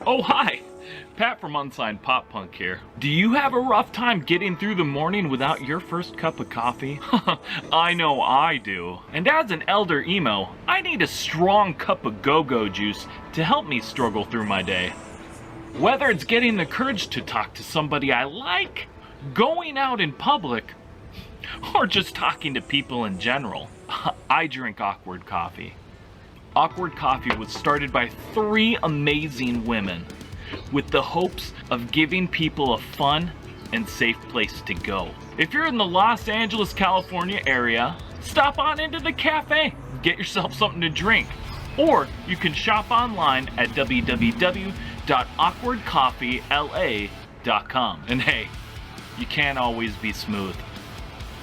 Oh, hi! Pat from Unsigned Pop Punk here. Do you have a rough time getting through the morning without your first cup of coffee? I know I do. And as an elder emo, I need a strong cup of go-go juice to help me struggle through my day. Whether it's getting the courage to talk to somebody I like, going out in public, or just talking to people in general, I drink Awkward Coffee. Awkward Coffee was started by 3 amazing women with the hopes of giving people a fun and safe place to go. If you're in the Los Angeles, California area, stop on into the cafe, get yourself something to drink. Or you can shop online at www.awkwardcoffeela.com. And hey, you can't always be smooth,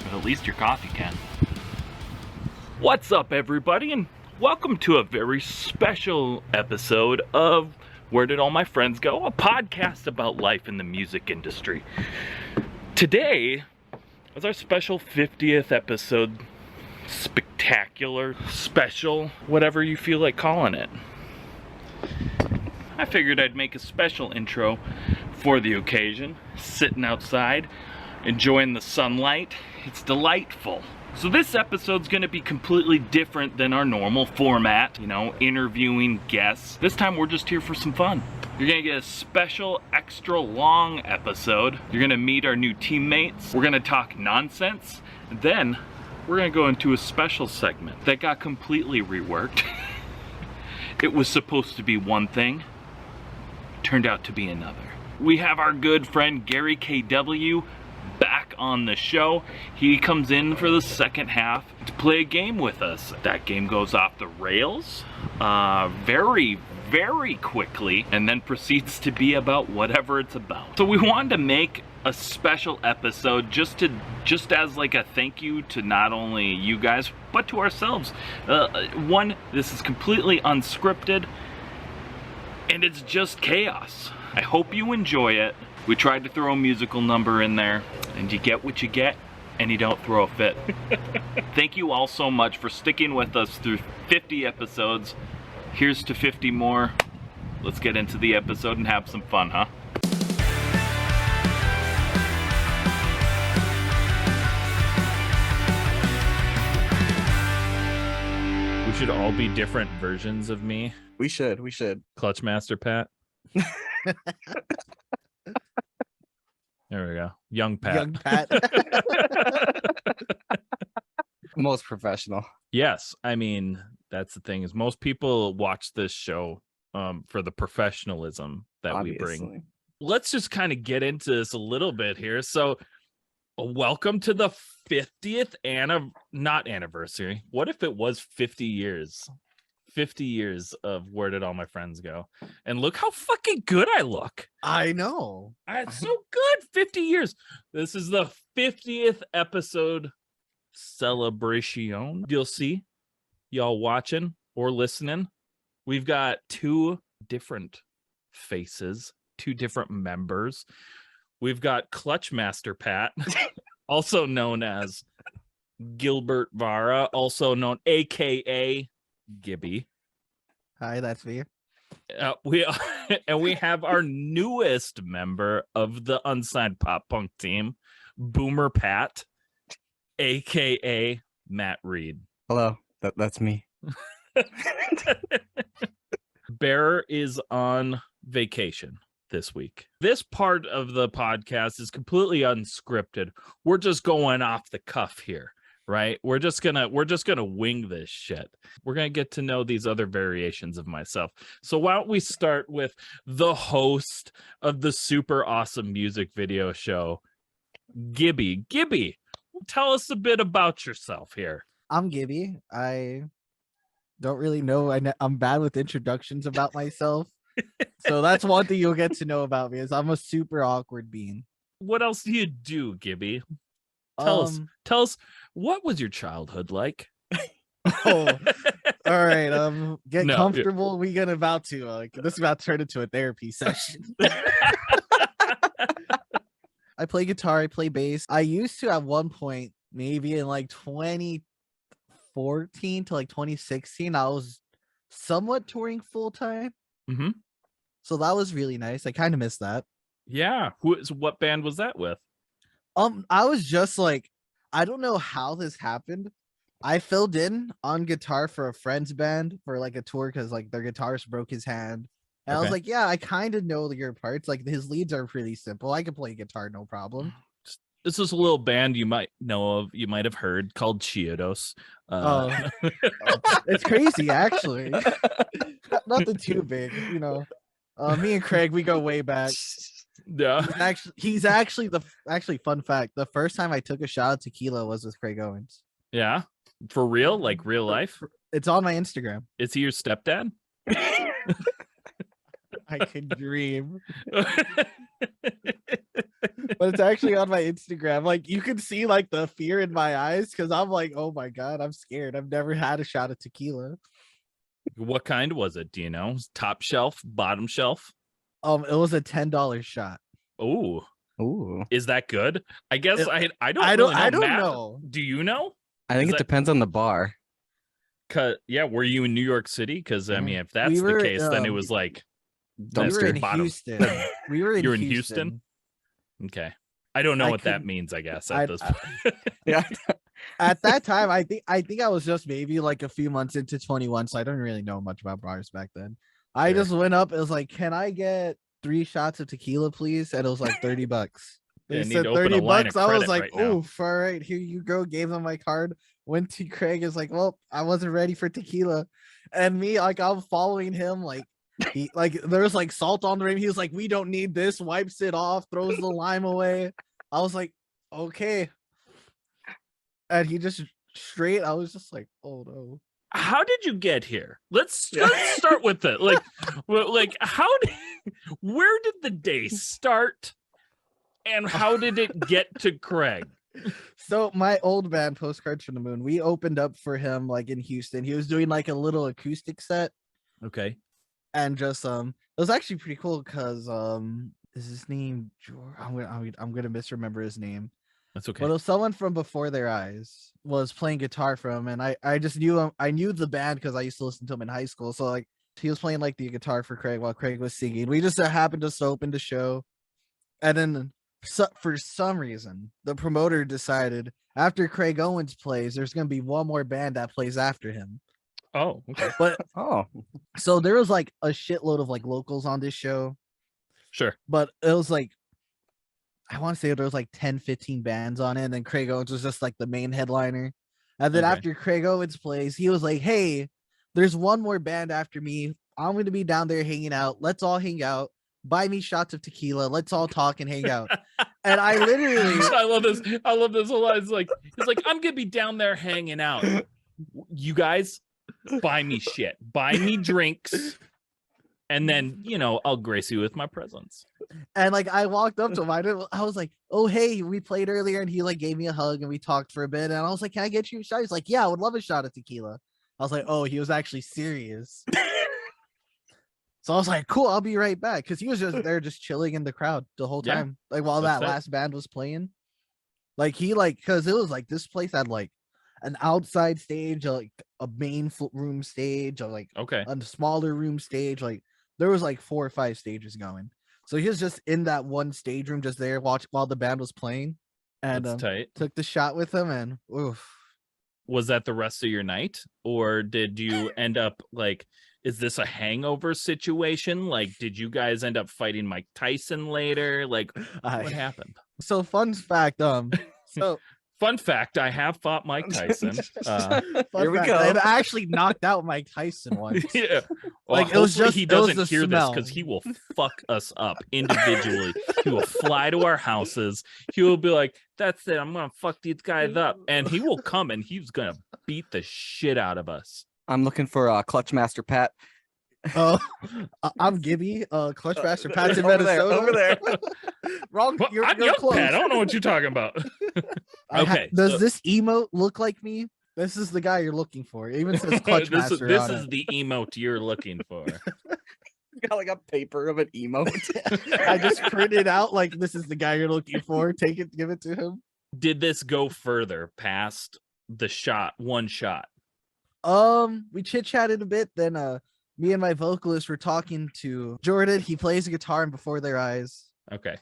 but at least your coffee can. What's up, everybody, and welcome to a very special episode of Where Did All My Friends Go? A podcast about life in the music industry. Today is our special 50th episode, spectacular, special, whatever you feel like calling it. I figured I'd make a special intro for the occasion, sitting outside, enjoying the sunlight. It's delightful. So this episode's gonna be completely different than our normal format, interviewing guests. This time we're just here for some fun. You're gonna get a special, extra long episode. You're gonna meet our new teammates. We're gonna talk nonsense. And then we're gonna go into a special segment that got completely reworked. It was supposed to be one thing, turned out to be another. We have our good friend Gary KW back on the show. He comes in for the second half to play a game with us. That game goes off the rails very quickly and then proceeds to be about whatever it's about. So we wanted to make a special episode just as like a thank you to not only you guys but to ourselves. This is completely unscripted and it's just chaos. I hope you enjoy it. We tried to throw a musical number in there, and you get what you get, and you don't throw a fit. Thank you all so much for sticking with us through 50 episodes. Here's to 50 more. Let's get into the episode and have some fun, huh? We should all be different versions of me. We should. Clutchmaster Pat. There we go. Young Pat. Most professional. Yes, I mean, that's the thing is most people watch this show for the professionalism that we bring. Let's just kind of get into this a little bit here. So welcome to the 50th not anniversary. What if it was 50 years? 50 years of Where Did All My Friends Go? And look how fucking good I look. I know. It's so good. 50 years. This is the 50th episode celebration. You'll see, y'all watching or listening, we've got 2 different faces, 2 different members. We've got Clutchmaster Pat, also known as Gilbert Vara, also known AKA Gibby. Hi, that's me. We have our newest member of the Unsigned Pop Punk team, Boomer Pat, aka Matt Reed. Hello, that's me. Bear is on vacation this week. This part of the podcast is completely unscripted. We're just going off the cuff here. Right? We're just gonna wing this shit. We're gonna get to know these other variations of myself. So why don't we start with the host of the super awesome music video show, Gibby. Gibby, tell us a bit about yourself here. I'm Gibby. I don't really know. I'm bad with introductions about myself. So that's one thing you'll get to know about me is I'm a super awkward bean. What else do you do, Gibby? Tell us, what was your childhood like? All right. Get comfortable. We get about to this is about to turn into a therapy session. I play guitar. I play bass. I used to at one point, maybe in like 2014 to like 2016, I was somewhat touring full time. Mm-hmm. So that was really nice. I kind of missed that. Yeah. What band was that with? I was just like, I don't know how this happened. I filled in on guitar for a friend's band for like a tour because like their guitarist broke his hand. And I was Okay. like, yeah, I kind of know your parts. Like his leads are pretty simple. I can play guitar, no problem. This is a little band you might know of, you might have heard, called Chiodos. It's crazy, actually. Nothing too big, me and Craig, we go way back. Yeah. He's actually fun fact. The first time I took a shot of tequila was with Craig Owens. Yeah. For real? Like real life? It's on my Instagram. Is he your stepdad? I can dream. But it's actually on my Instagram. Like you can see like the fear in my eyes because I'm like, oh my god, I'm scared. I've never had a shot of tequila. What kind was it? Do you know? Top shelf, bottom shelf? It was a $10 shot. Oh, Ooh. is that good? I guess I don't I really know. don't Matt, know. Do you know? I think it depends on the bar. Yeah, were you in New York City? Because I mean, if that's the case, then it was like we were in bottom. Houston. We were in You're in Houston. Houston? Okay. I don't know what that couldn't- means, I guess, at this I- point. Yeah. At that time, I think I was just maybe like a few months into 21, so I don't really know much about bars back then. I Sure. just went up. It was like, can I get 3 shots of tequila, please? And it was like $30. They Yeah, I need said to open a 30 line bucks. of I was credit like, right now. oof, all right, here you go. Gave them my card. Went to Craig. Is like, well, I wasn't ready for tequila, and me like I'm following him like. He like there was like salt on the rim. He was like, we don't need this, wipes it off, throws the lime away. I was like, okay. And he just straight, I was just like, oh no. How did you get here? Let's start with it. Like where did the day start? And how did it get to Craig? So my old band, Postcards from the Moon, we opened up for him like in Houston. He was doing like a little acoustic set. Okay. And just it was actually pretty cool because is his name George? I'm gonna misremember his name. That's okay. But it was someone from Before Their Eyes was playing guitar for him, and I just knew him. I knew the band because I used to listen to him in high school. So like he was playing like the guitar for Craig while Craig was singing. We just happened to open the show, and then for some reason the promoter decided after Craig Owens plays, there's gonna be one more band that plays after him. Oh, okay. But Oh. so there was like a shitload of like locals on this show, Sure. but it was like I want to say there was like 10, 15 bands on it, and then Craig Owens was just like the main headliner. And then Okay. after Craig Owens plays, he was like, hey, there's one more band after me. I'm going to be down there hanging out. Let's all hang out. Buy me shots of tequila. Let's all talk and hang out. And I literally I love this. I love this a lot. It's like I'm gonna be down there hanging out. You guys buy me shit. Buy me drinks. And then, I'll grace you with my presence. and like I walked up to him. I was like, oh hey, we played earlier, and he like gave me a hug and we talked for a bit. And I was like, can I get you a shot? He's like, yeah, I would love a shot of tequila. I was like, oh, he was actually serious. So I was like, cool, I'll be right back. Cause he was just there just chilling in the crowd the whole Yeah, time. Like while that's that it. last band was playing. Like he cause it was like this place had like an outside stage, like a main room stage, or like Okay. a smaller room stage. Like there was like 4 or 5 stages going. So he was just in that one stage room, just there while the band was playing. And That's tight. took the shot with him, and oof. Was that the rest of your night? Or did you end up like, is this a hangover situation? Like, did you guys end up fighting Mike Tyson later? Like, what happened? So fun fact, so Fun fact, I have fought Mike Tyson. Here we go. It actually knocked out Mike Tyson once. Yeah. Well, Like, it was hopefully just- he it was doesn't the hear smell. this because he will fuck us up individually. He will fly to our houses. He will be like, that's it. I'm going to fuck these guys up. And he will come and he's going to beat the shit out of us. I'm looking for Clutch Master Pat. I'm Gibby, Clutch Master Pat's in Over there, Minnesota. over there. Wrong. Well, You're I'm you're Young close. Pat. I don't know what you're talking about. Okay, Does so- this emote look like me? This is the guy you're looking for. It even says Clutch Master this on is it. the emote you're looking for. Got like a paper of an emote. I just printed out like this is the guy you're looking for. Take it, give it to him. Did this go further past the one shot? We chit chatted a bit. Then me and my vocalist were talking to Jordan. He plays a guitar in Before Their Eyes. Okay.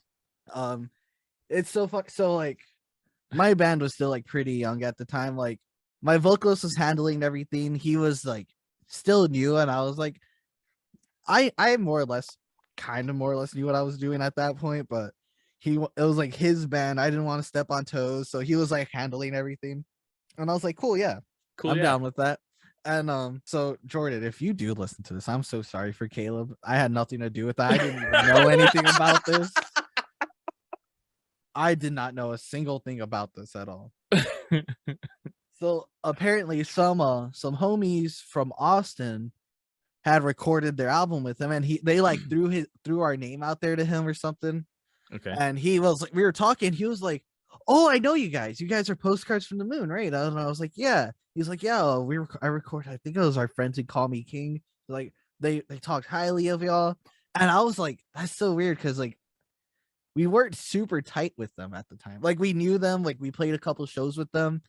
It's so fun. So like, my band was still like pretty young at the time. Like, my vocalist was handling everything. He was like still new, and I was like, I more or less, kind of more or less knew what I was doing at that point, but it was like his band. I didn't want to step on toes, so he was like handling everything, and I was like, cool, yeah, Cool. I'm Yeah. down with that. And so Jordan, if you do listen to this, I'm so sorry for Caleb. I had nothing to do with that. I didn't even know anything about this. I did not know a single thing about this at all. So apparently some homies from Austin had recorded their album with him, and they like threw our name out there to him or something. Okay. And he was like, we were talking, he was like, oh, I know you guys are Postcards from the Moon, right? And I was like, yeah. He's like, yeah, I recorded, I think it was our friends who call me King. Like, they talked highly of y'all. And I was like, that's so weird, because like we weren't super tight with them at the time. Like, we knew them, like we played a couple shows with them.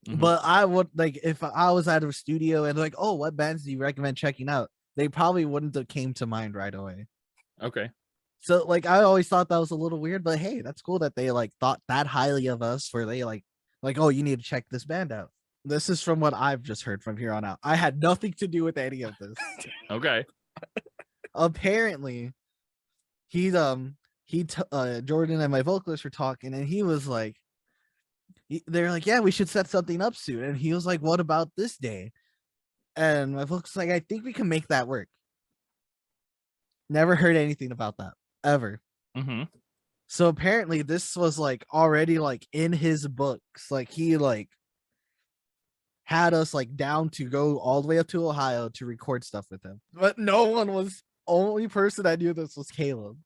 Mhm. But I would, like, if I was out of a studio and like, oh, what bands do you recommend checking out? They probably wouldn't have came to mind right away. Okay. So like, I always thought that was a little weird, but hey, that's cool that they like thought that highly of us, where they like, oh, you need to check this band out. This is from what I've just heard from here on out. I had nothing to do with any of this. Okay. Apparently, Jordan and my vocalist were talking, and he was like, they're like, yeah, we should set something up soon. And he was like, what about this day? And my vocalist was like, I think we can make that work. Never heard anything about that ever. Mm-hmm. So apparently this was like already like in his books. Like, he like had us like down to go all the way up to Ohio to record stuff with him. But no one was, only person that knew this was Caleb.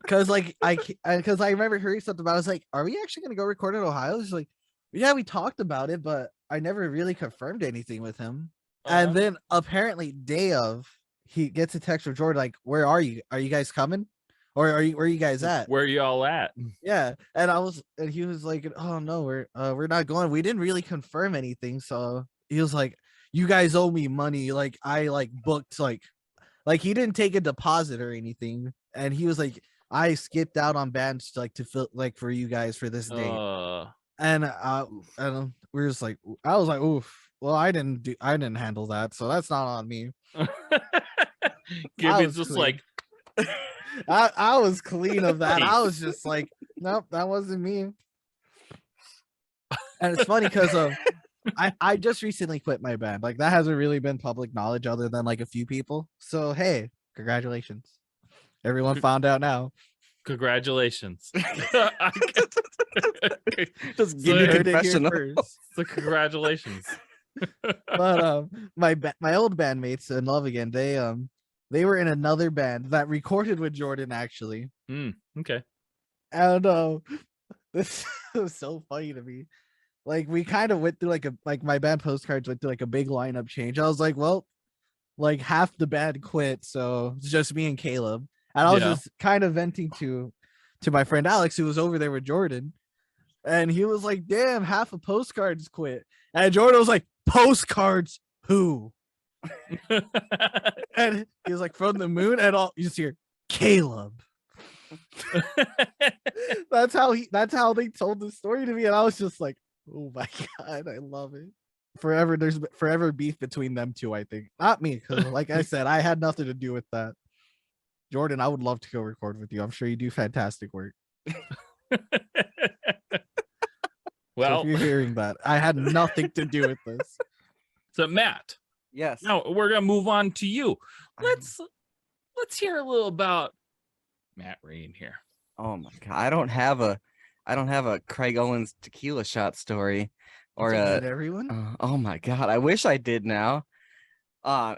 Because like I remember hearing something about it. I was like, are we actually gonna go record in Ohio? He's like, yeah, we talked about it, but I never really confirmed anything with him. And then apparently day of, he gets a text from Jordan like, where are you? Are you guys coming? Or where are you guys at? Where y'all at? Yeah. And he was like, oh no, we're not going. We didn't really confirm anything. So he was like, you guys owe me money. Like, I like booked like he didn't take a deposit or anything. And he was like, I skipped out on bands like to fill like for you guys for this date. And we're just like, I was like, oof. Well, I didn't handle that, so that's not on me. Gibby's just clean. Like, I was clean of that. I was just like, nope, that wasn't me. And it's funny because I just recently quit my band. Like, that hasn't really been public knowledge other than like a few people. So hey, congratulations. Everyone found out now. Congratulations. Just give me confession. So congratulations. But my old bandmates in Love Again, they were in another band that recorded with Jordan actually. Okay. And this was so funny to me. Like, we kind of went through like my band Postcards went through like a big lineup change. I was like, well, like half the band quit, so it's just me and Caleb. And I was just kind of venting to my friend Alex, who was over there with Jordan. And he was like, damn, half of Postcards quit. And Jordan was like, Postcards who? And he was like, from the moon. And all you just hear Caleb. That's how they told the story to me. And I was just like, oh my God, I love it. There's forever beef between them two, I think. Not me, because like I said, I had nothing to do with that. Jordan, I would love to go record with you. I'm sure you do fantastic work. Well, so if you're hearing that, I had nothing to do with this. So Matt, Yes. now we're gonna move on to you. Let's hear a little about Matt Rain here. Oh my God, I don't have a Craig Owens tequila shot story, or everyone. Oh my God, I wish I did now.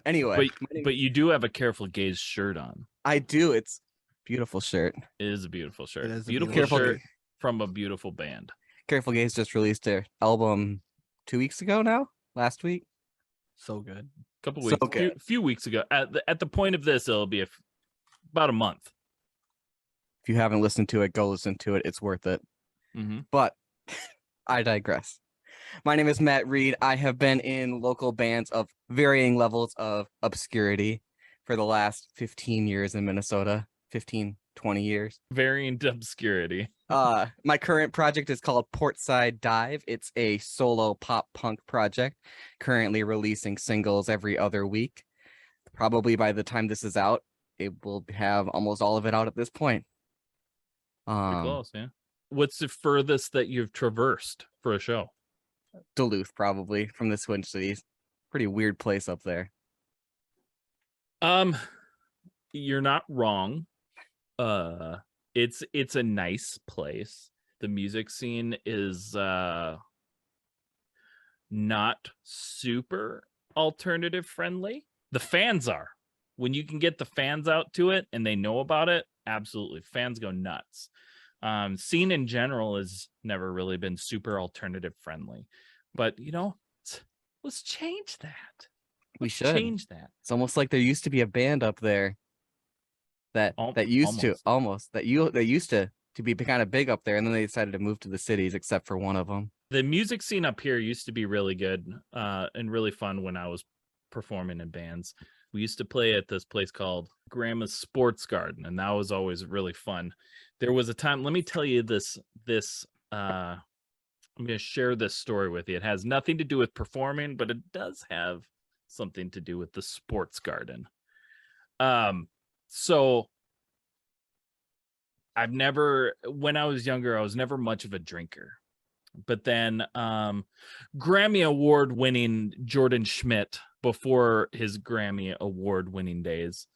Anyway, but you do have a Careful Gaze shirt on. I do. It's a beautiful shirt. It is a beautiful shirt. It is a beautiful shirt from a beautiful band. Careful Gaze just released their album 2 weeks ago now. Last week. So good. Couple weeks, few weeks ago. At the point of this, it'll be about a month. If you haven't listened to it, go listen to it. It's worth it. Mm-hmm. But I digress. My name is Matt Reed. I have been in local bands of varying levels of obscurity for the last 15 years in Minnesota. 15, 20 years. Variant obscurity. My current project is called Portside Dive. It's a solo pop punk project, currently releasing singles every other week. Probably by the time this is out, it will have almost all of it out at this point. Pretty close, yeah. What's the furthest that you've traversed for a show? Duluth, probably, from the Twin Cities. Pretty weird place up there. You're not wrong. It's a nice place. The music scene is not super alternative friendly. The fans are. When you can get the fans out to it and they know about it, absolutely. Fans go nuts. Scene in general has never really been super alternative friendly. But, let's change that. We should change that. It's almost like there used to be a band up there that used to be kind of big up there, and then they decided to move to the cities, except for one of them. The music scene up here used to be really good and really fun when I was performing in bands. We used to play at this place called Grandma's Sports Garden, and that was always really fun. There was a time, let me tell you this I'm going to share this story with you. It has nothing to do with performing, but it does have something to do with the sports garden. So when I was younger, I was never much of a drinker. But then Grammy Award winning Jordan Schmidt, before his Grammy Award winning days,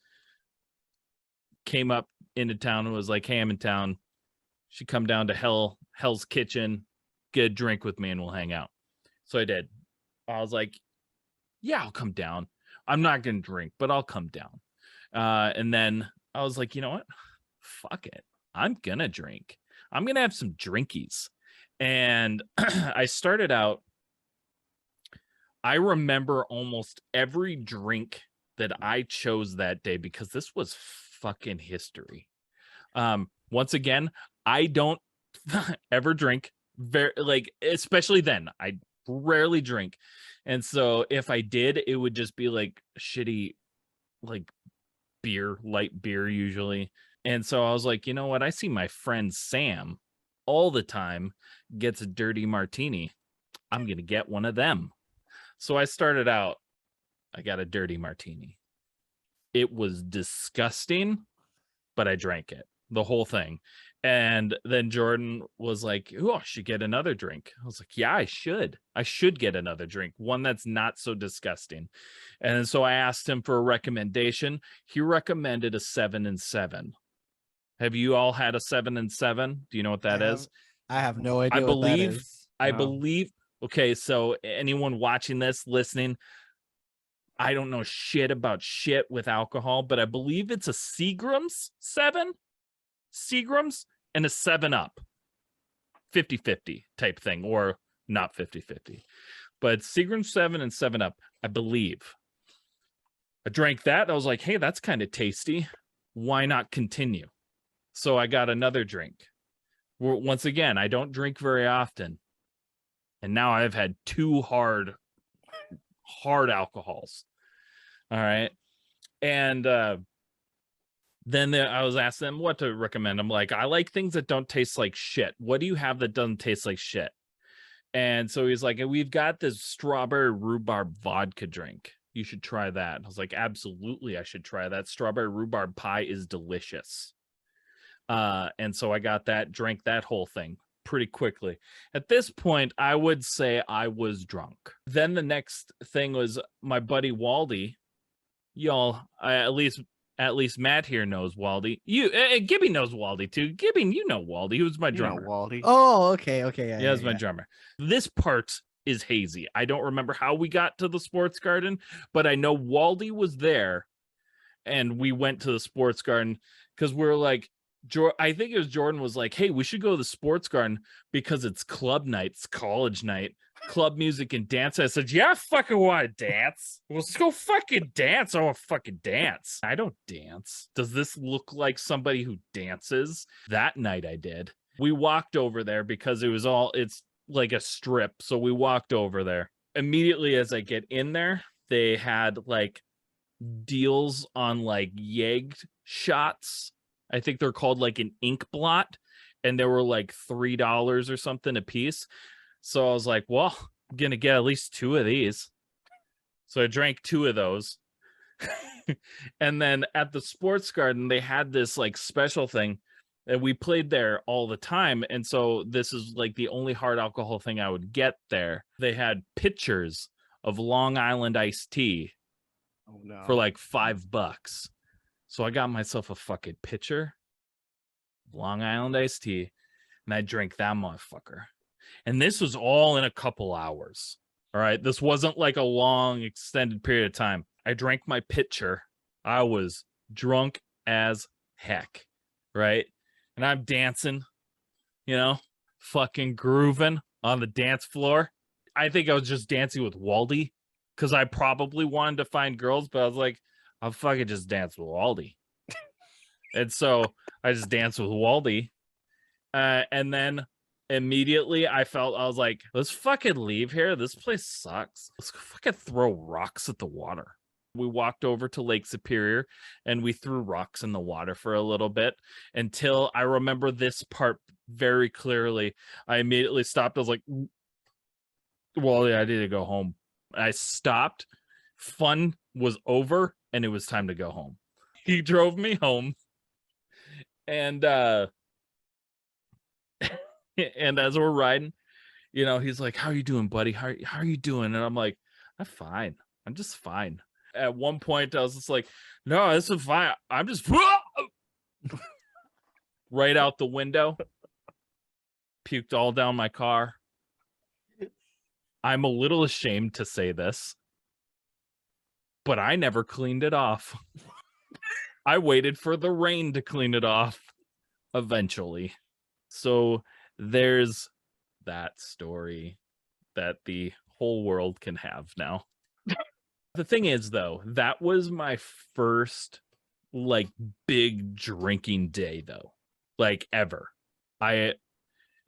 came up into town and was like, hey, I'm in town. Should come down to Hell's Kitchen, get a drink with me and we'll hang out. So I did. I was like, yeah, I'll come down. I'm not going to drink, but I'll come down. And then I was like, you know what? Fuck it. I'm going to drink. I'm going to have some drinkies. And I started out, I remember almost every drink that I chose that day because this was fucking history. Once again, I don't ever drink, especially then. I rarely drink. And so if I did, it would just be like shitty, like light beer usually. And so I was like, you know what? I see my friend Sam all the time gets a dirty martini. I'm going to get one of them. So I started out, I got a dirty martini. It was disgusting, but I drank it, the whole thing. And then Jordan was like, oh, I should get another drink. I was like, yeah, I should. I should get another drink, one that's not so disgusting. And so I asked him for a recommendation. He recommended a 7 and 7. Have you all had a 7 and 7? Do you know what that is? I have no idea. I believe. Okay, so anyone watching this, listening, I don't know shit about shit with alcohol, but I believe it's a Seagram's 7, Seagram's, and a 7-Up, 50-50 type thing, or not 50-50, but Seagram's 7 and 7-Up, I believe. I drank that. I was like, hey, that's kind of tasty. Why not continue? So I got another drink. Once again, I don't drink very often. And now I've had 2 hard alcohols. All right. And then I was asking them what to recommend. I'm like, I like things that don't taste like shit. What do you have that doesn't taste like shit? And so he's like, we've got this strawberry rhubarb vodka drink. You should try that. I was like, absolutely, I should try that. Strawberry rhubarb pie is delicious. And so I got that, drank that whole thing pretty quickly. At this point, I would say I was drunk. Then the next thing was my buddy Waldy. Y'all, at least Matt here knows Waldy. Gibby knows Waldy too. Gibby, you know Waldy. He was my drummer. Waldy. Oh, okay. Yeah, he was my drummer. This part is hazy. I don't remember how we got to the sports garden, but I know Waldy was there, and we went to the sports garden because we're like, I think it was Jordan was like, hey, we should go to the sports garden because it's club night, it's college night, club music and dance. I said, yeah, I fucking want to dance. Let's go fucking dance. I want to fucking dance. I don't dance. Does this look like somebody who dances? That night I did. We walked over there because it's like a strip. So we walked over there. Immediately as I get in there, they had like deals on like Yegged shots. I think they're called like an ink blot, and they were like $3 or something a piece. So I was like, well, I'm gonna get at least 2 of these. So I drank 2 of those. And then at the sports garden, they had this like special thing, and we played there all the time. And so this is like the only hard alcohol thing I would get there. They had pitchers of Long Island iced tea Oh no. for like $5. So I got myself a fucking pitcher of Long Island iced tea, and I drank that motherfucker. And this was all in a couple hours. All right. This wasn't like a long extended period of time. I drank my pitcher. I was drunk as heck. Right. And I'm dancing, fucking grooving on the dance floor. I think I was just dancing with Waldy because I probably wanted to find girls, but I was like, I'll fucking just dance with Waldy. And so I just danced with Waldy. And then immediately I was like, let's fucking leave here. This place sucks. Let's fucking throw rocks at the water. We walked over to Lake Superior and we threw rocks in the water for a little bit until I remember this part very clearly. I immediately stopped. I was like, well, yeah, I need to go home. I stopped. Fun was over and it was time to go home. He drove me home. And and as we're riding, he's like, how are you doing, buddy? How are you doing? And I'm like, I'm fine. I'm just fine. At one point, I was just like, no, this is fine. I'm just right out the window, puked all down my car. I'm a little ashamed to say this, but I never cleaned it off. I waited for the rain to clean it off eventually. So there's that story that the whole world can have now. The thing is, though, that was my first like big drinking day, though, like ever. That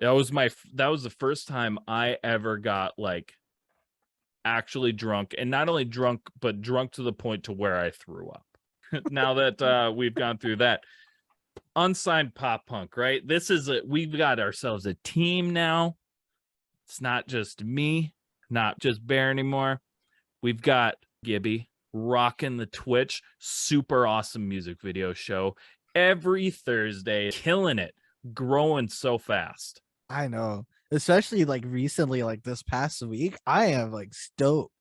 was the first time I ever got like actually drunk, and not only drunk, but drunk to the point to where I threw up. Now that we've gone through that. Unsigned pop punk, right? We've got ourselves a team now. It's not just me, not just Bear anymore. We've got Gibby rocking the Twitch, super awesome music video show every Thursday, killing it, growing so fast. I know, especially like recently, like this past week, I am like stoked.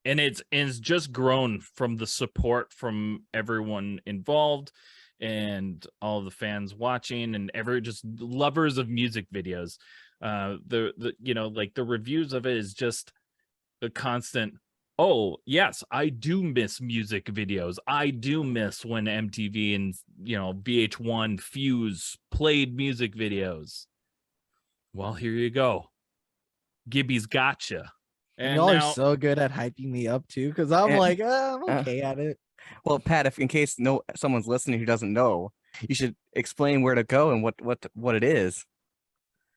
And it's just grown from the support from everyone involved and all the fans watching and just lovers of music videos. The reviews of it is just a constant, oh yes, I do miss music videos. I do miss when MTV and VH1 Fuse played music videos. Well, here you go. Gibby's gotcha. And y'all are so good at hyping me up too, because I'm I'm okay at it. Well, Pat, if in case someone's listening who doesn't know, you should explain where to go and what it is.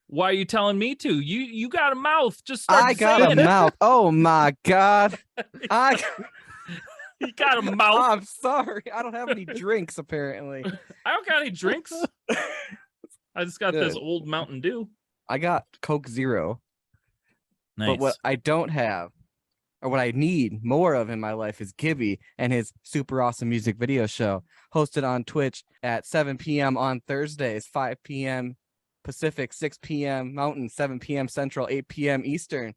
Why are you telling me to? You got a mouth. Just start I got a mouth. Oh my god. You got a mouth. I'm sorry. I don't have any drinks apparently. I don't got any drinks. I just got this old Mountain Dew. I got Coke Zero. Nice. But what I don't have, or what I need more of in my life, is Gibby and his super awesome music video show, hosted on Twitch at 7 p.m. on Thursdays, 5 p.m. Pacific, 6 p.m. Mountain, 7 p.m. Central, 8 p.m. Eastern.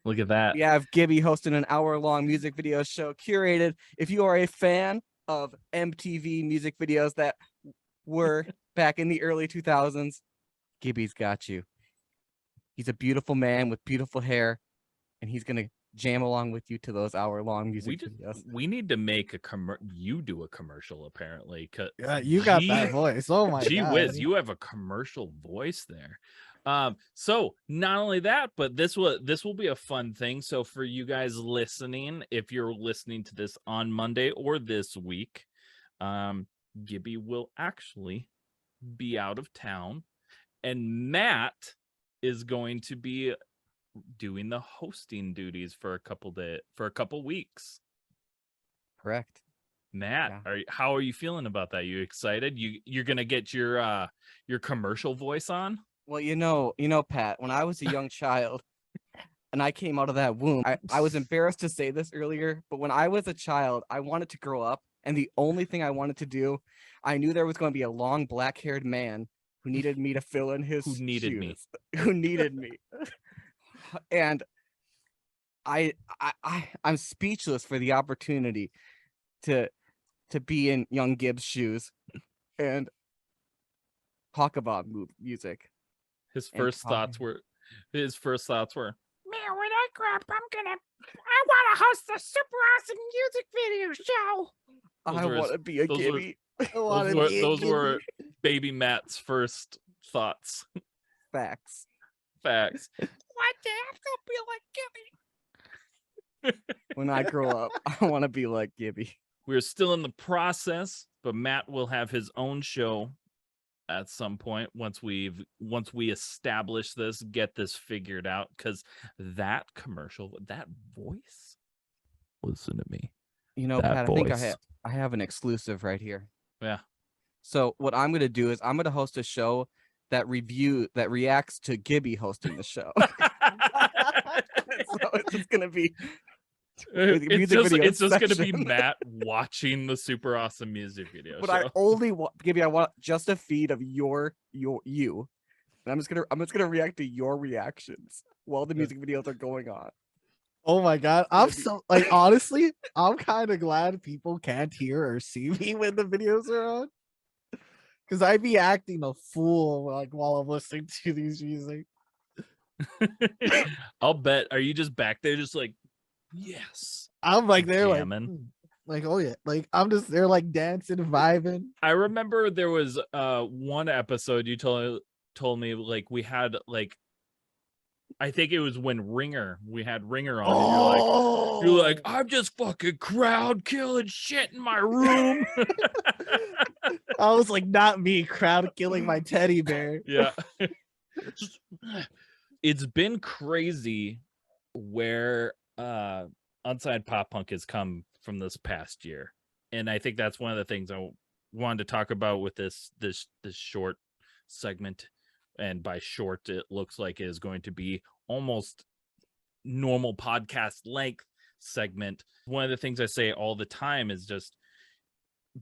Look at that. We have Gibby hosting an hour-long music video show curated. If you are a fan of MTV music videos that were back in the early 2000s, Gibby's got you. He's a beautiful man with beautiful hair, and he's going to jam along with you to those hour-long music videos. We need to make you do a commercial, apparently. Yeah, you got that voice. Oh my god. Gee whiz, you have a commercial voice there. So not only that, but this will be a fun thing. So for you guys listening, if you're listening to this on Monday or this week, Gibby will actually be out of town, and Matt is going to be doing the hosting duties for a couple weeks. Correct. Matt, Yeah. how are you feeling about that? You excited? You're gonna get your commercial voice on? Well, Pat, when I was a young child and I came out of that womb, I was embarrassed to say this earlier, but when I was a child, I wanted to grow up, and the only thing I wanted to do, I knew there was going to be a long black-haired man who needed me to fill in his Who needed me? shoes, who needed me. And I'm speechless for the opportunity to be in young Gibbs' shoes and talk about music. His And first talk- thoughts were, man, when I grow up, I want to host a super awesome music video show. I want to be a those were- Gibby. I want to be a Those Gibby. were baby Matt's first thoughts. Facts. Facts. What the heck? I'll be like Gibby. When I grow up, I want to be like Gibby. We're still in the process, but Matt will have his own show at some point once we establish this, get this figured out, because that commercial, that voice, listen to me. That Pat, I think voice. I have an exclusive right here. Yeah. So what I'm gonna do is I'm gonna host a show that reacts to Gibby hosting the show. So it's just gonna be It's just gonna be session. Matt watching the super awesome music video But show. I only want Gibby. I want just a feed of you, and I'm just gonna react to your reactions while the music videos are going on. Oh my god, I'm so like honestly, I'm kind of glad people can't hear or see me when the videos are on, because I'd be acting a fool like while I'm listening to these music. I'll bet. Are you just back there, just like, yes? I'm like they're Jamming. like oh yeah, like I'm just there like dancing, vibing. I remember there was one episode you told me, like, we had like, I think it was when we had Ringer on. Oh, And you're like, I'm just fucking crowd killing shit in my room. I was like, not me, crowd killing my teddy bear. Yeah. It's been crazy where Unsigned Pop Punk has come from this past year. And I think that's one of the things I wanted to talk about with this short segment. And by short, it looks like it is going to be almost normal podcast length segment. One of the things I say all the time is just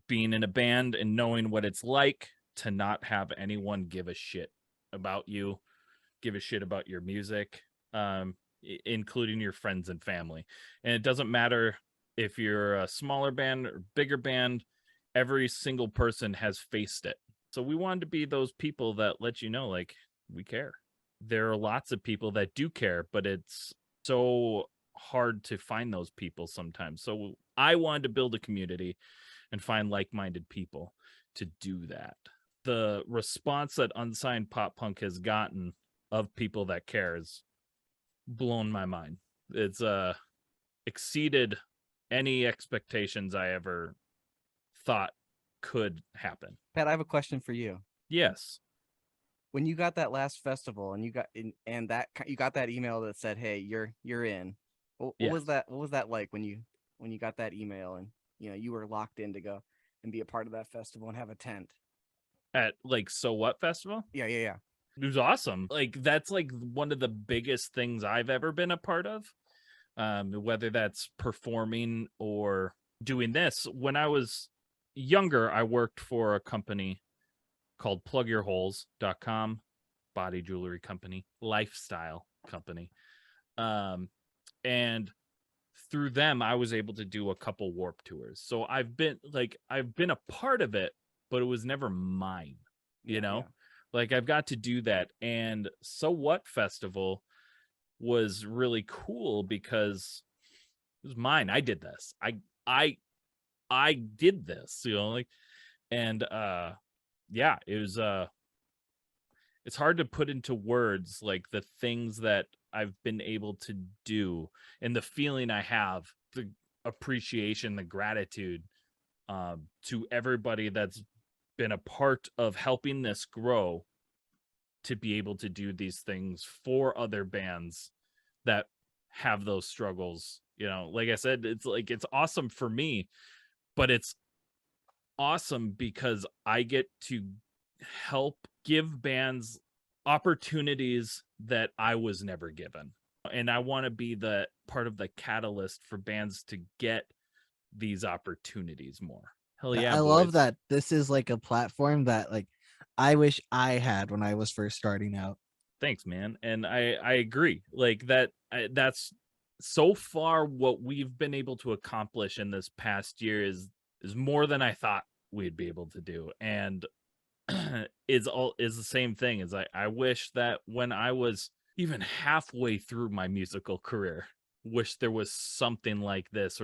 being in a band and knowing what it's like to not have anyone give a shit about you, give a shit about your music, including your friends and family. And it doesn't matter if you're a smaller band or bigger band, every single person has faced it. So we wanted to be those people that let you know, like, we care. There are lots of people that do care, but it's so hard to find those people sometimes. So I wanted to build a community and find like-minded people to do that. The response that Unsigned Pop Punk has gotten of people that care has blown my mind. It's exceeded any expectations I ever thought could happen. Pat, I have a question for you. Yes. When you got that last festival and you got that email that said, "Hey, you're in." What was that? What was that like when you got that email and you were locked in to go and be a part of that festival and have a tent at like So What Festival? Yeah. It was awesome. Like, that's like one of the biggest things I've ever been a part of. Whether that's performing or doing this. When I was younger, I worked for a company called plugyourholes.com, body jewelry company, lifestyle company. And through them, I was able to do a couple Warp tours. So I've been a part of it, but it was never mine, you know? Yeah. Like, I've got to do that. And So What Festival was really cool because it was mine. I did this. I did this, like, and yeah, it was it's hard to put into words, like, the things that I've been able to do and the feeling I have, the appreciation, the gratitude to everybody that's been a part of helping this grow, to be able to do these things for other bands that have those struggles. You know, like I said, it's like, it's awesome for me, but it's awesome because I get to help give bands opportunities that I was never given. And I want to be the part of the catalyst for bands to get these opportunities more. Hell yeah, I love boys. that this is like a platform that like I wish I had when I was first starting out. Thanks, man. And I agree. Like that's so far what we've been able to accomplish in this past year is more than I thought we'd be able to do. And is the same thing as I wish that when I was even halfway through my musical career, wish there was something like this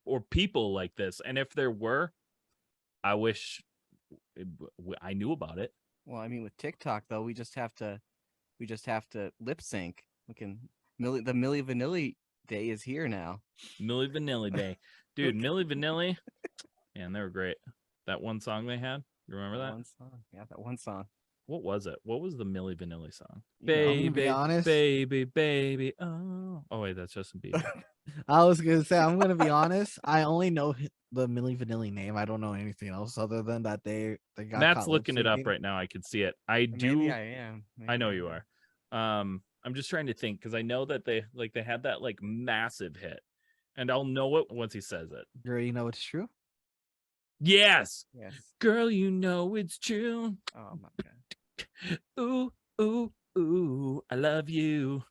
or people like this. And if there were, I wish I knew about it. Well, I mean, with TikTok though, we just have to lip sync. We can the Milli Vanilli day is here now. Milli Vanilli Day. Dude, Milli Vanilli, man, they were great. That one song they had, you remember that? One song. Yeah, that one song. What was it? What was the Milli Vanilli song? You know, I'm gonna be honest. Baby, oh wait, that's Justin Bieber. I was gonna say, I'm gonna be honest. I only know the Milli Vanilli name. I don't know anything else other than that they got. Matt's caught looking it up lip-syncing. right now. I can see it. I do. Maybe I am. I know Maybe you am. are. I'm just trying to think because I know that they had that like massive hit, and I'll know it once he says it. Girl, you know it's true. Yes, Yes. girl, you know it's true. Oh my god. Ooh, ooh, ooh, I love you.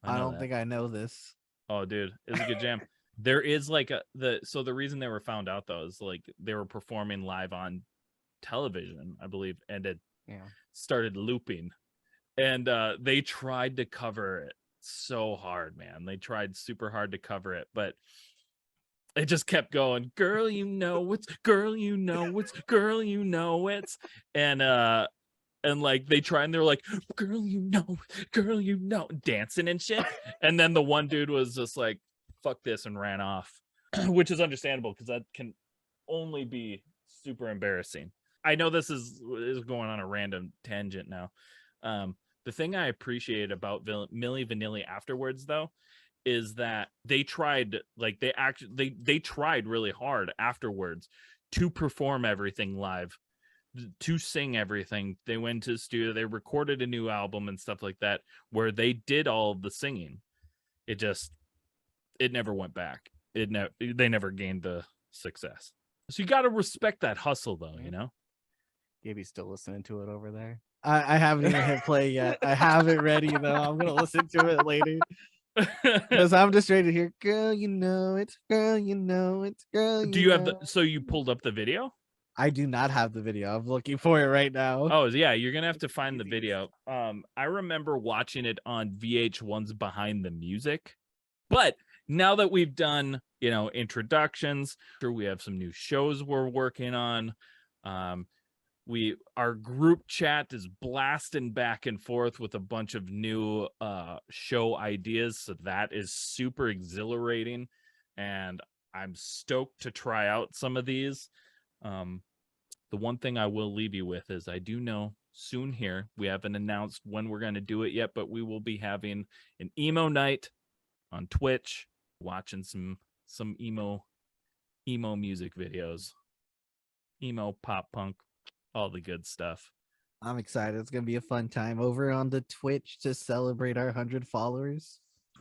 I know don't that. think I know this. Oh, dude, it's a good jam. There is like the reason they were found out though is like they were performing live on television, I believe, and it started looping, and they tried to cover it so hard, man. They tried super hard to cover it, but it just kept going. Girl, you know it's. Girl, you know it's. Girl, you know it's. And like they try and they're like, girl, you know, dancing and shit. And then the one dude was just like, fuck this, and ran off, which is understandable because that can only be super embarrassing. I know this is going on a random tangent now. The thing I appreciate about Milli Vanilli afterwards, though, is that they tried, like they tried really hard afterwards to perform everything live, to sing everything. They went to the studio, they recorded a new album and stuff like that, where they did all of the singing. It never went back. They never gained the success. So you got to respect that hustle, though, you know? Gaby's still listening to it over there. I haven't even hit play yet. I have it ready though. I'm gonna listen to it later because I'm just ready to hear. Girl, you know it. Girl, you know it. Girl, Do you have so you pulled up the video? I do not have the video. I'm looking for it right now. Oh yeah, you're gonna have to find the video. I remember watching it on VH1's Behind the Music, but now that we've done, introductions, we have some new shows we're working on. Our group chat is blasting back and forth with a bunch of new show ideas, so that is super exhilarating, and I'm stoked to try out some of these. The one thing I will leave you with is I do know soon here, we haven't announced when we're going to do it yet, but we will be having an emo night on Twitch, watching some emo music videos, emo pop punk, all the good stuff. I'm excited. It's gonna be a fun time over on the Twitch to celebrate our 100 followers.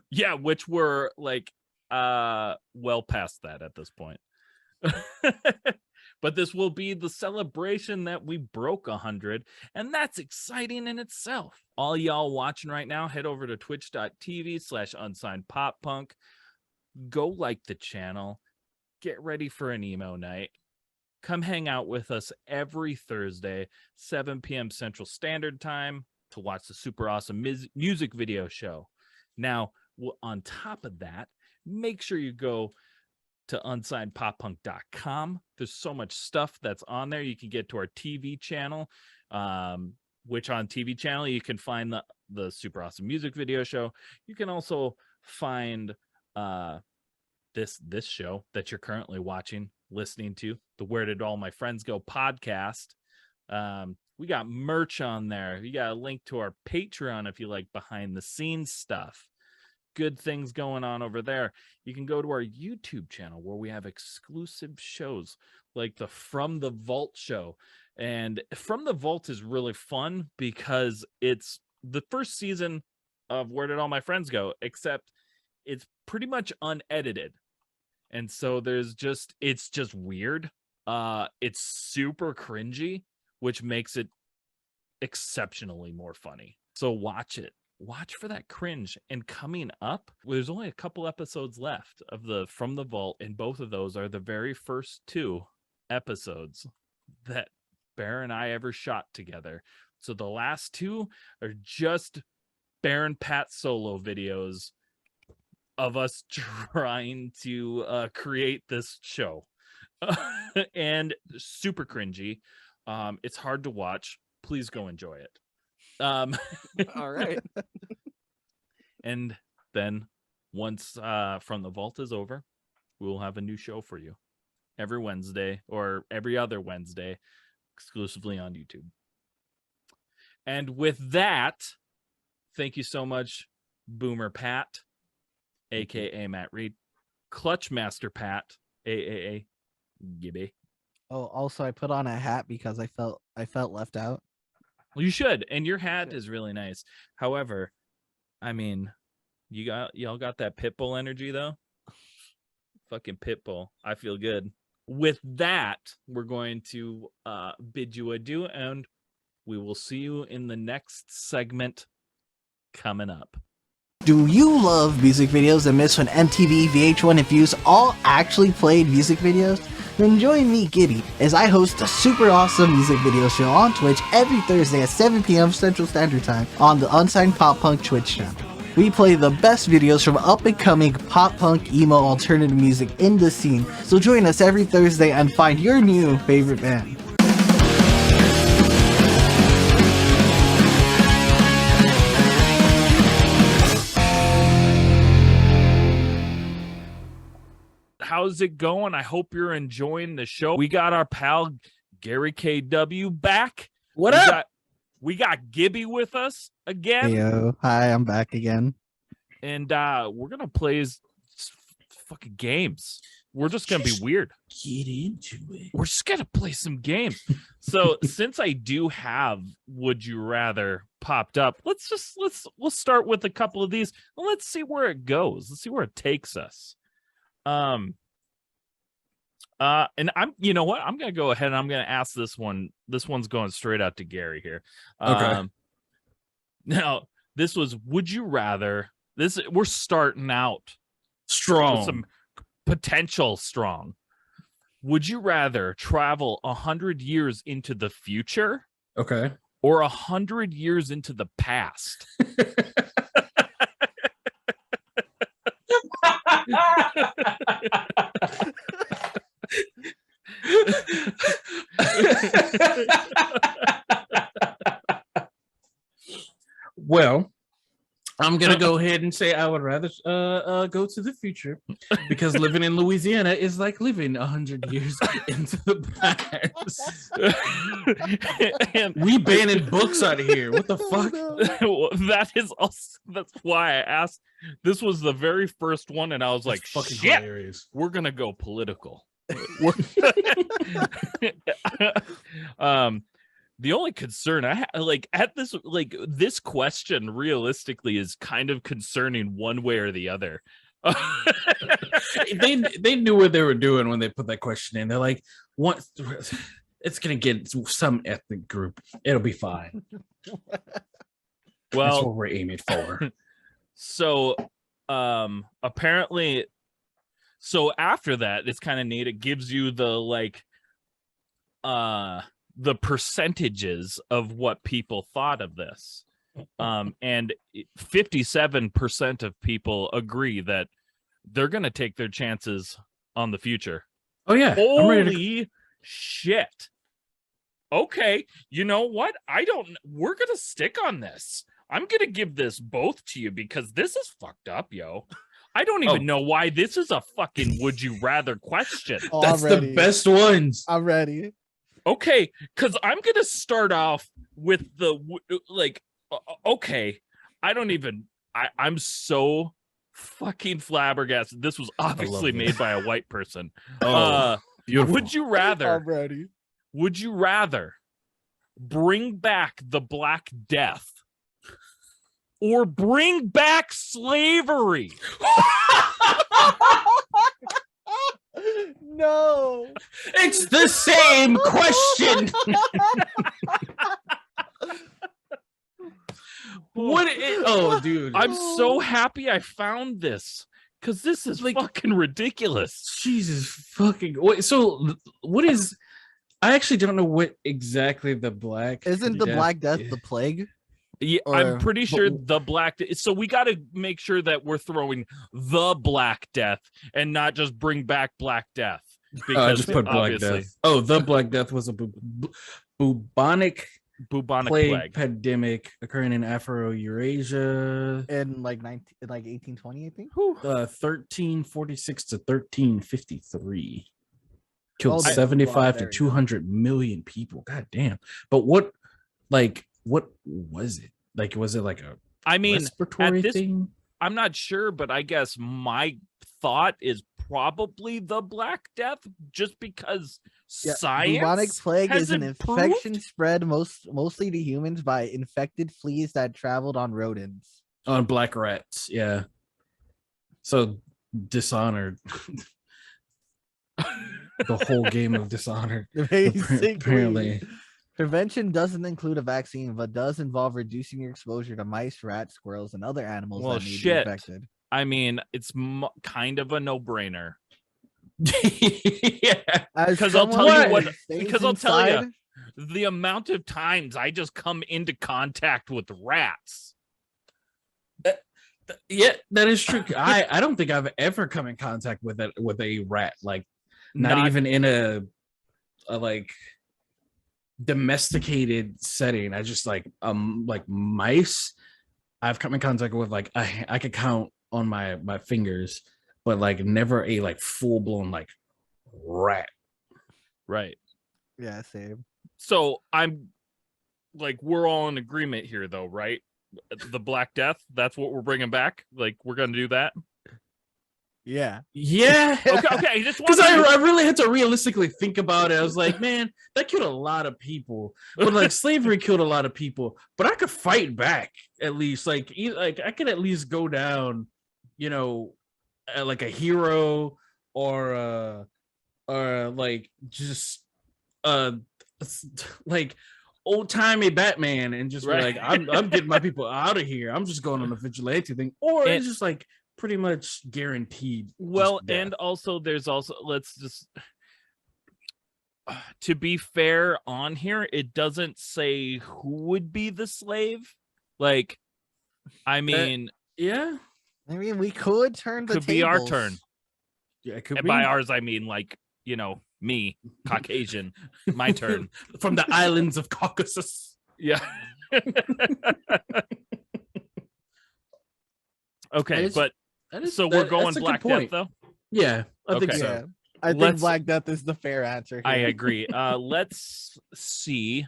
Yeah, which we're like well past that at this point. But this will be the celebration that we broke 100, and that's exciting in itself. All y'all watching right now, head over to twitch.tv/unsignedpoppunk. Go like the channel. Get ready for an emo night. Come hang out with us every Thursday, 7 p.m. Central Standard Time, to watch the super awesome music video show. Now, on top of that, make sure you go to unsignedpoppunk.com. There's so much stuff that's on there. You can get to our TV channel, which on TV channel you can find the super awesome music video show. You can also find this show that you're currently listening to, the Where Did All My Friends Go podcast. We got merch on there. You got a link to our Patreon if you like behind the scenes stuff. good things going on over there. You can go to our YouTube channel where we have exclusive shows like the From the Vault show. And From the Vault is really fun because it's the first season of Where Did All My Friends Go, except it's pretty much unedited. And so it's just weird. It's super cringy, which makes it exceptionally more funny. So watch it. Watch for that cringe. And coming up, there's only a couple episodes left of the From the Vault, and both of those are the very first 2 episodes that Bear and I ever shot together. So the last 2 are just Bear and Pat solo videos of us trying to create this show. And super cringy. It's hard to watch. Please go enjoy it. All right. And then once From the Vault is over, we'll have a new show for you every Wednesday or every other Wednesday, exclusively on YouTube. And with that, thank you so much, Boomer Pat, aka Matt Reed, Clutch Master Pat, aka Gibby. Oh, also I put on a hat because I felt left out. Well, you should, and your hat is really nice. However, I mean, y'all got that Pitbull energy though. Fucking Pitbull. I feel good. With that, we're going to bid you adieu, and we will see you in the next segment coming up. Do you love music videos and miss when MTV, VH1, and Views all actually played music videos? Then join me, Gibby, as I host a super awesome music video show on Twitch every Thursday at 7 p.m. Central Standard Time on the Unsigned Pop Punk Twitch channel. We play the best videos from up-and-coming pop-punk, emo, alternative music in the scene, so join us every Thursday and find your new favorite band. How's it going? I hope you're enjoying the show. We got our pal Gary KW back. What up? We got Gibby with us again. Heyo. Hi, I'm back again. And we're gonna play fucking games. We're just gonna be weird. Get into it. We're just gonna play some games. So since I do have Would You Rather popped up, we'll start with a couple of these and let's see where it goes. Let's see where it takes us. And you know what? I'm gonna go ahead and I'm gonna ask this one. This one's going straight out to Gary here. Okay. Now this was Would You Rather. We're starting out Strong. with some potential strong. Would you rather travel 100 years into the future, Okay. or 100 years into the past? Well, I'm gonna go ahead and say I would rather go to the future because living in Louisiana is like living 100 years into the past. And We banning books out of here. What the fuck? that's why I asked. This was the very first one, and I was like, That's fucking shit, hilarious. we're gonna go political. The only concern I at this question realistically is kind of concerning one way or the other. They knew what they were doing when they put that question in. They're like, "What? It's gonna get some ethnic group. It'll be fine." That's Well, what we're aiming for. so apparently, so after that, it's kind of neat. It gives you the percentages of what people thought of this. And 57% of people agree that they're going to take their chances on the future. Oh yeah, I'm ready to Holy shit. Okay, you know what? We're going to stick on this. I'm going to give this both to you because this is fucked up, yo. I don't even know why this is a fucking would you rather question. Oh, That's I'm the ready. best ones. I'm ready. Okay, because I'm gonna start off with okay. I'm so fucking flabbergasted. This was obviously this. made by a white person. Oh, beautiful. Would you rather? I'm ready. Would you rather bring back the Black Death or bring back slavery? No. It's the same question. Oh, dude. I'm so happy I found this because this is fucking ridiculous. Jesus fucking. Wait, so what is. I actually don't know what exactly the Black Isn't the Death Black Death is. the plague? Yeah, Or- I'm pretty sure the Black Death. So we got to make sure that we're throwing the Black Death and not just bring back Black Death. Because Just put Black obviously, Death. Oh, the Black Death was a bubonic bubonic plague plague. pandemic occurring in Afro-Eurasia, In like 1820, I think. 1346 to 1353. Killed Oh, 75 there to you go. 200 million people. God damn. But what was it? Like, was it like a I mean, respiratory at this, thing? I'm not sure, but I guess my thought is probably the Black Death, just because science. Bubonic plague has is an improved? infection spread mostly to humans by infected fleas that traveled on rodents. On black rats, yeah. So Dishonored. The whole game of Dishonored. Basically, Apparently. prevention doesn't include a vaccine, but does involve reducing your exposure to mice, rats, squirrels, and other animals Well, that may be shit. infected. I mean, it's kind of a no-brainer. Yeah. Because I'll tell you what. Stays Because I'll tell you, inside, the amount of times I just come into contact with rats. Yeah, that is true. I don't think I've ever come in contact with a rat, like not even in a like domesticated setting. I just like mice. I've come in contact with like I could count on my fingers, but like never a like full blown like rat. Right. yeah, same. So I'm like, we're all in agreement here, though, right? The Black Death. That's what we're bringing back. Like, we're gonna do that. Yeah. Yeah. Okay. I just Because want I really had to realistically think about it. I was like, man, that killed a lot of people. But like slavery killed a lot of people. But I could fight back at least. Like I could at least go down, you know, like a hero or like just like old timey Batman and just be Right. like, I'm getting my people out of here. I'm just going on a vigilante thing. Or it's just like pretty much guaranteed. Well, just death. and also let's just to be fair on here, it doesn't say who would be the slave. Like, I mean, yeah, I mean, we could turn the could be our tables. turn. yeah, it could And be by ours, I mean, like, you know, me, Caucasian, my turn. from the islands of Caucasus. Yeah. Okay, That is- but so we're going Black Death, though. Yeah, I think Okay. so. Yeah. I think Let's- Black Death is the fair answer. I here. agree. Let's see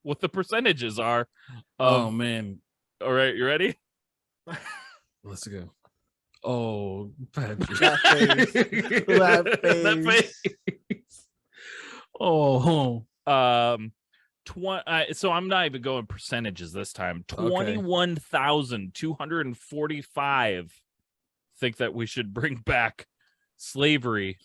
what the percentages are. Oh man, All right, you ready? let's go. Oh, Patrick. That face. That That face. Oh, So I'm not even going percentages this time. Okay. 21,245 think that we should bring back slavery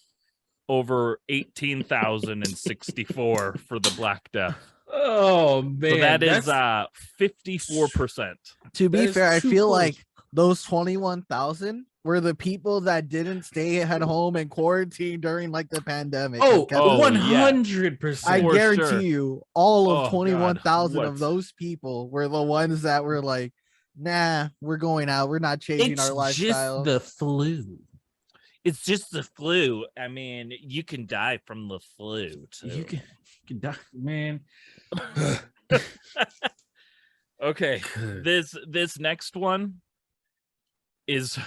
over 18,064 for the Black Death. oh man. So that is that's- 54%. To be That is fair, I too feel close. like those 21,000 were the people that didn't stay at home and quarantine during like the pandemic. Oh, Kept- oh, 100%. I for guarantee sure. you, all Oh, of God. 21,000 What? of those people were the ones that were like, nah, we're going out. We're not changing It's our lifestyle. just the flu. It's just the flu. I mean, you can die from the flu too. You can die, man. Okay, this next one is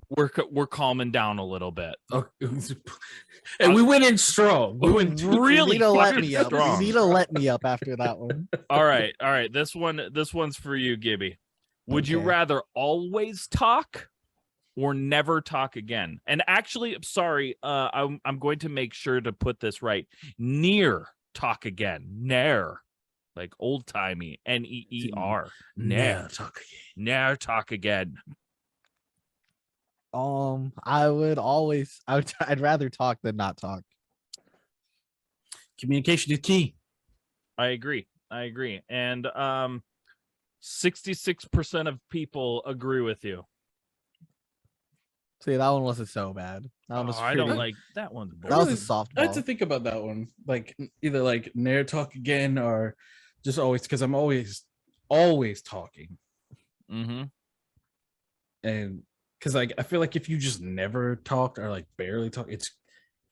we're calming down a little bit. Oh, and we went in strong. We went Really you need to let fucking me up. strong. You need to let me up after that one. All right. This one's for you, Gibby. Would you Okay. rather always talk or never talk again. And actually, sorry, I'm going to make sure to put this right. Near talk again. Ne'er. Like old timey. Neer. Never talk again. Ne'er talk again. I'd rather talk than not talk. Communication is key. I agree. And 66% of people agree with you. See, that one wasn't so bad. That one was I don't like that one. That was a softball. I had to think about that one. Like either like never talk again or just always, because I'm always talking. Mm-hmm. And because like I feel like if you just never talk or like barely talk, it's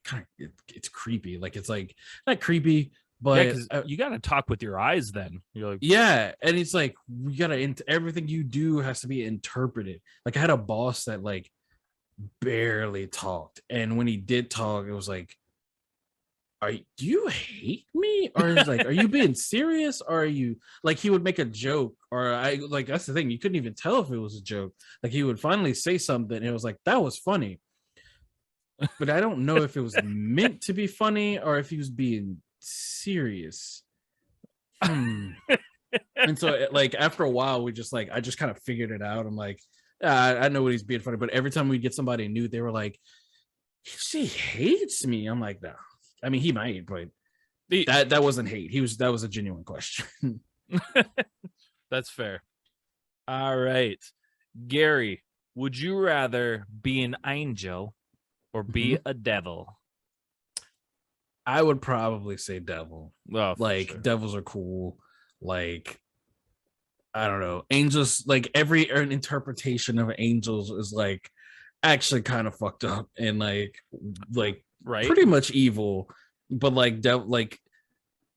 kind of it's creepy. Like it's like not creepy, but you got to talk with your eyes. Then you're like, yeah, and it's like you gotta everything you do has to be interpreted. Like I had a boss that like barely talked, and when he did talk, it was like, do you hate me, or is like, are you being serious, or are you like, he would make a joke, or I like, that's the thing, you couldn't even tell if it was a joke. Like he would finally say something and it was like, that was funny, but I don't know if it was meant to be funny or if he was being serious. And so like after a while we just like, I just kind of figured it out. I'm like, I know what he's being funny, but every time we get somebody new, they were like, she hates me. I'm like, no. I mean, he might, but that wasn't hate. That was a genuine question. That's fair. All right. Gary, would you rather be an angel or be a devil? I would probably say devil. Oh, like sure. Devils are cool. Like, I don't know. Angels, like every interpretation of angels is like actually kind of fucked up and like right, pretty much evil. But like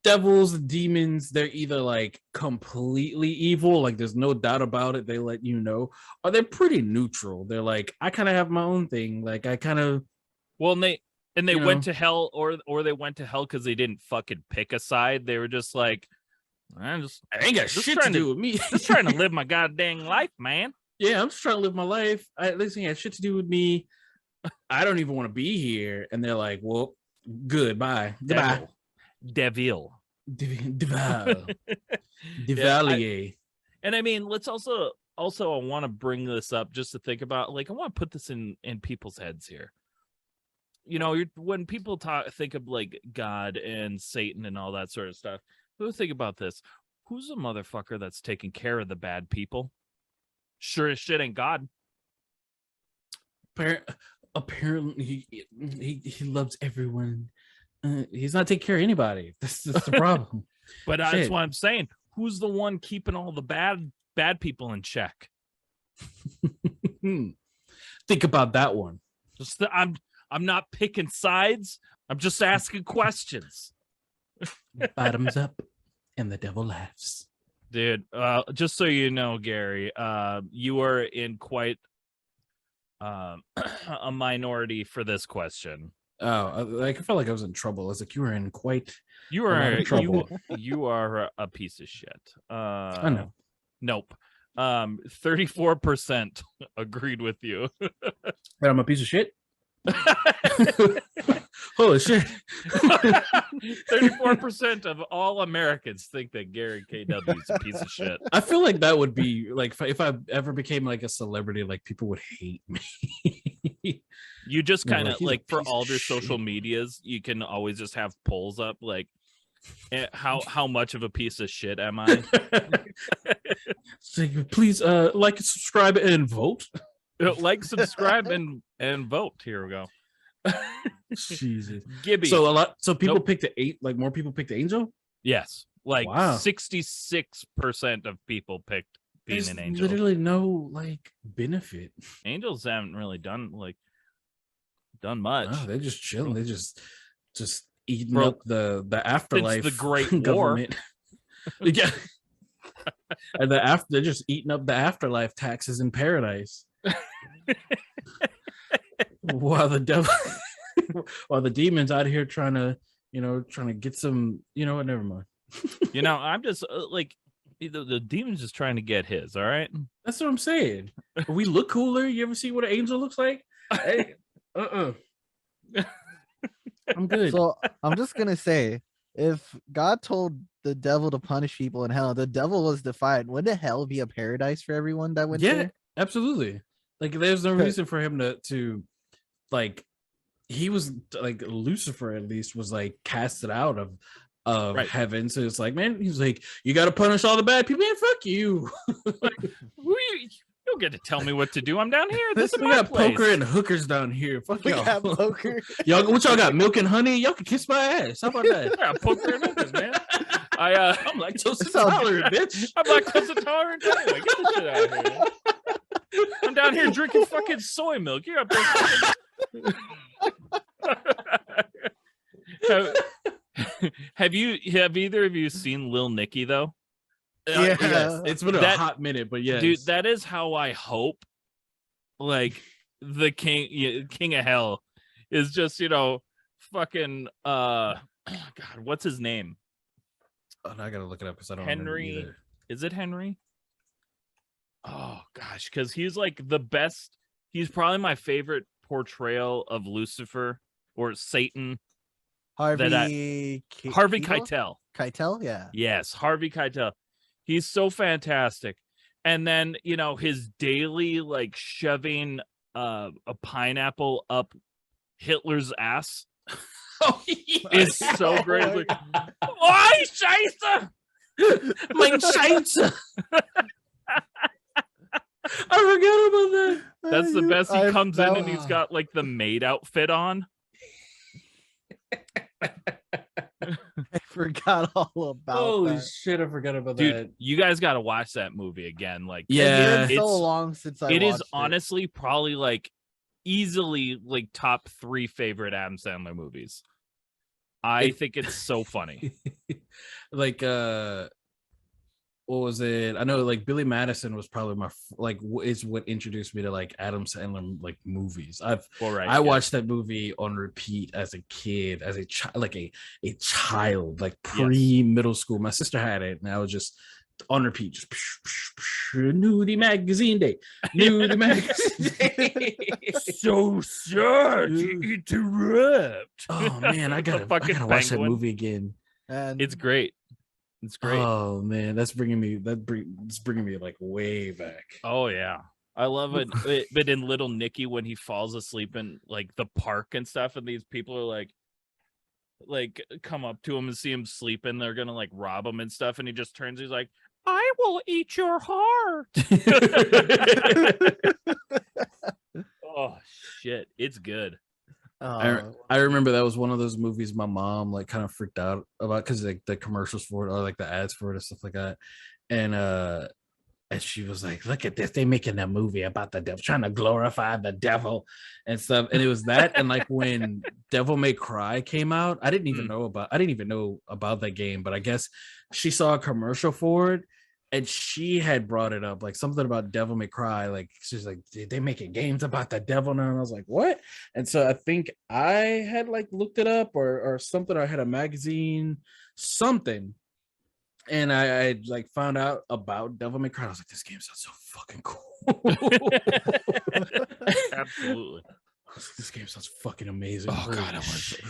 devils, demons, they're either like completely evil, like there's no doubt about it, they let you know, or they're pretty neutral. They're like, I kind of have my own thing. Like I kind of and they went to hell, or they went to hell because they didn't fucking pick a side. They were just like, I ain't got shit to do with me. Just trying to live my goddamn life, man. Yeah, I'm just trying to live my life. This ain't got shit to do with me. I don't even want to be here. And they're like, well, goodbye. Goodbye. Devil. Devalier. And I mean, let's also I want to bring this up just to think about, like, I want to put this in people's heads here. You know, when people think of like God and Satan and all that sort of stuff, think about this. Who's the motherfucker that's taking care of the bad people? Sure as shit ain't God. Apparently he loves everyone. He's not taking care of anybody. That's the problem. But that's what I'm saying. Who's the one keeping all the bad people in check? Think about that one. I'm not picking sides. I'm just asking questions. Bottoms up and the devil laughs. Dude, just so you know, Gary, you are in quite a minority for shit. Oh, I felt like I was in trouble. I was like, you were in quite. You are trouble. You are a piece of shit. I know. Nope. 34% agreed with you. That I'm a piece of shit. Holy shit. 34% of all Americans think that Gary KW is a piece of shit. I feel like that would be like if I ever became like a celebrity, like people would hate me. You just kind of like for all their shit. social medias, you can always just have polls up like, how much of a piece of shit am I? So please like, subscribe, and vote. Like, subscribe, and vote. Here we go. Jesus. Gibby. So people picked more people picked Angel? Yes. Like, wow. 66% of people picked being an angel. Literally no like benefit. Angels haven't really done much. No, they're just chilling. They just eating up the afterlife. Since the Great government. War. Yeah. And they're just eating up the afterlife taxes in paradise. While the demons out here trying to get some, never mind. I'm just like, The demon's just trying to get his. All right. That's what I'm saying. We look cooler. You ever see what an angel looks like? Hey, I'm good. So I'm just gonna say, if God told the devil to punish people in hell, the devil was defiant. Wouldn't hell be a paradise for everyone that went yeah, there? absolutely. Like, there's no reason for him to like. He was like Lucifer, at least, was like casted out of heaven. So it's like, man, he's like, you got to punish all the bad people. Man, fuck you. You don't get to tell me what to do. I'm down here. This is we my got place. poker and hookers down here. Fuck We y'all. got poker. Y'all, what y'all got? Milk and honey? Y'all can kiss my ass. How about that? Yeah, poker and hookers, man. I'm lactose intolerant, bitch. I'm lactose intolerant anyway. Get the shit out of here. I'm down here drinking fucking soy milk. You're up there. Have either of you seen Lil Nicky though? Yeah. Yes. It's been a hot minute, but yeah, dude, that is how I hope. Like the king of hell is just fucking God, what's his name? Oh, now I gotta look it up because I don't Henry. remember either. Is it Henry? Oh gosh, because he's like the best. He's probably my favorite portrayal of Lucifer or Satan. Harvey Keitel. Keitel, yeah. Yes, Harvey Keitel. He's so fantastic. And then, his daily like shoving a pineapple up Hitler's ass is so great. Like, Oi, Scheiße! Mein Scheiße! I forgot about that. That's the best. He comes in and he's got like the maid outfit on. I forgot all about Holy that. shit, I forgot about Dude, that. you guys got to watch that movie again. Like, Yeah, It's been so long since I It is watched honestly probably like easily like top 3 favorite Adam Sandler movies. I think it's so funny. Like, what was it? I know like Billy Madison was probably my is what introduced me to like Adam Sandler like movies. I watched that movie on repeat as a kid, as a child, like a child, like pre-middle school. My sister had it, and I was just on repeat, just Nudie Magazine Day, Nudie Magazine Day. So sad to interrupt. Oh man, I gotta watch that movie again. And It's great. It's great. Oh man, it's bringing me like way back. Oh yeah, I love it. But in Little Nicky, when he falls asleep in like the park and stuff, and these people are like come up to him and see him sleeping, they're gonna like rob him and stuff, and he just turns. He's like, "I will eat your heart." Oh shit, it's good. I remember that was one of those movies my mom like kind of freaked out about because like the commercials for it or like the ads for it and stuff like that, and she was like, "Look at this! They making a movie about the devil, trying to glorify the devil and stuff." And it was that, and like when Devil May Cry came out, I didn't even know about that game, but I guess she saw a commercial for it. And she had brought it up, like something about Devil May Cry. Like she's like, "Did they making games about the devil now?" And I was like, "What?" And so I think I had like looked it up or something. I had a magazine, something, and I like found out about Devil May Cry. I was like, "This game sounds so fucking cool." Absolutely. This game sounds fucking amazing. Oh god, I just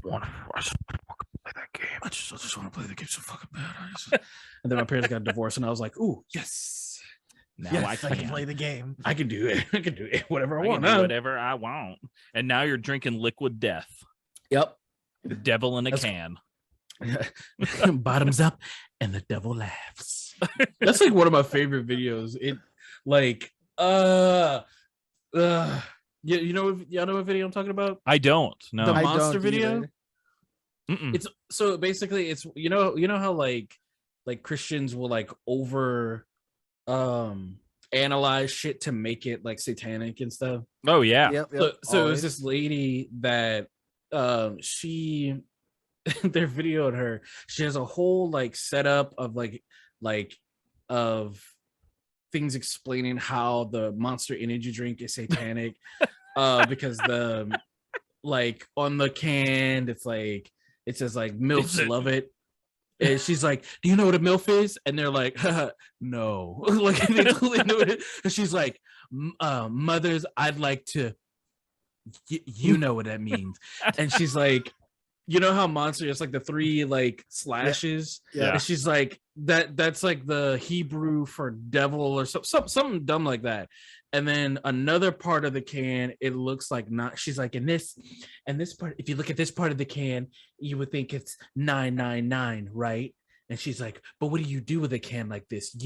want to play that game. I just want to play the game so fucking bad. And then my parents got divorced, and I was like, "Ooh, yes! Now yes, I can play the game. I can do it. I can do it. Whatever I want. Can do whatever I want." And now you're drinking liquid death. Yep. The devil in a can. Bottoms up, and the devil laughs. That's like one of my favorite videos. It like you know what video I'm talking about? I don't. No. The monster video. Mm-mm. It's so basically it's you know how like Christians will like over analyze shit to make it like satanic and stuff. Oh yeah. Yep. So it was this lady that she their video of her, she has a whole like setup of like of things explaining how the Monster energy drink is satanic because the like on the can it's like it says like MILFs love it. And she's like, "Do you know what a MILF is?" And they're like, "No." Like they totally know it. And she's like, "Mothers, I'd like to." You know what that means. And she's like, you know how monster is like the 3 like slashes? Yeah. And she's like, that's like the Hebrew for devil or something dumb like that. And then another part of the can, it looks like not. She's like, and this part, if you look at this part of the can, you would think it's 999, right? And she's like, but what do you do with a can like this?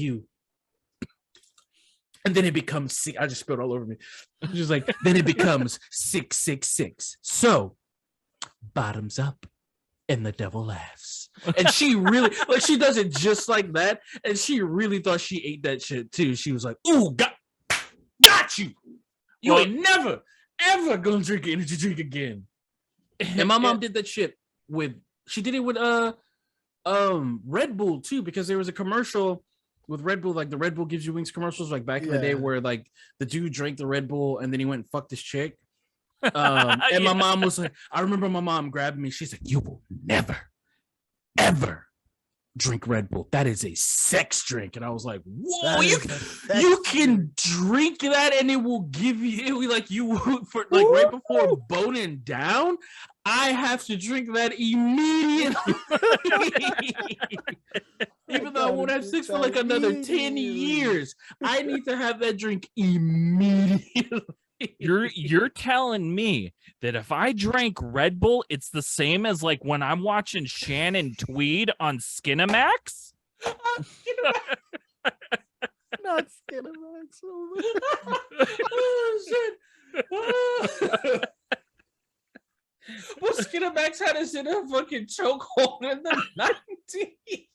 And then it becomes, I just spilled all over me. She's like, then it becomes 666. So bottoms up and the devil laughs. And she really, like, she does it just like that. And she really thought she ate that shit too. She was like, ooh, got you. You ain't never, ever gonna drink an energy drink again. And my mom did that shit she did it with Red Bull too, because there was a commercial with Red Bull, like the Red Bull gives you wings commercials, like back in the day, where like the dude drank the Red Bull and then he went and fucked his chick. And my mom was like, I remember my mom grabbing me. She's like, you will never, ever drink Red Bull. That is a sex drink. And I was like, whoa, you can drink that and it will give you like for like right before boning down. I have to drink that immediately. Even though I won't have sex for like another 10 years. I need to have that drink immediately. You're telling me that if I drank Red Bull, it's the same as like when I'm watching Shannon Tweed on Skinamax? Not Skinamax. Oh shit. Well, Skinamax had us in a fucking chokehold in the 90s.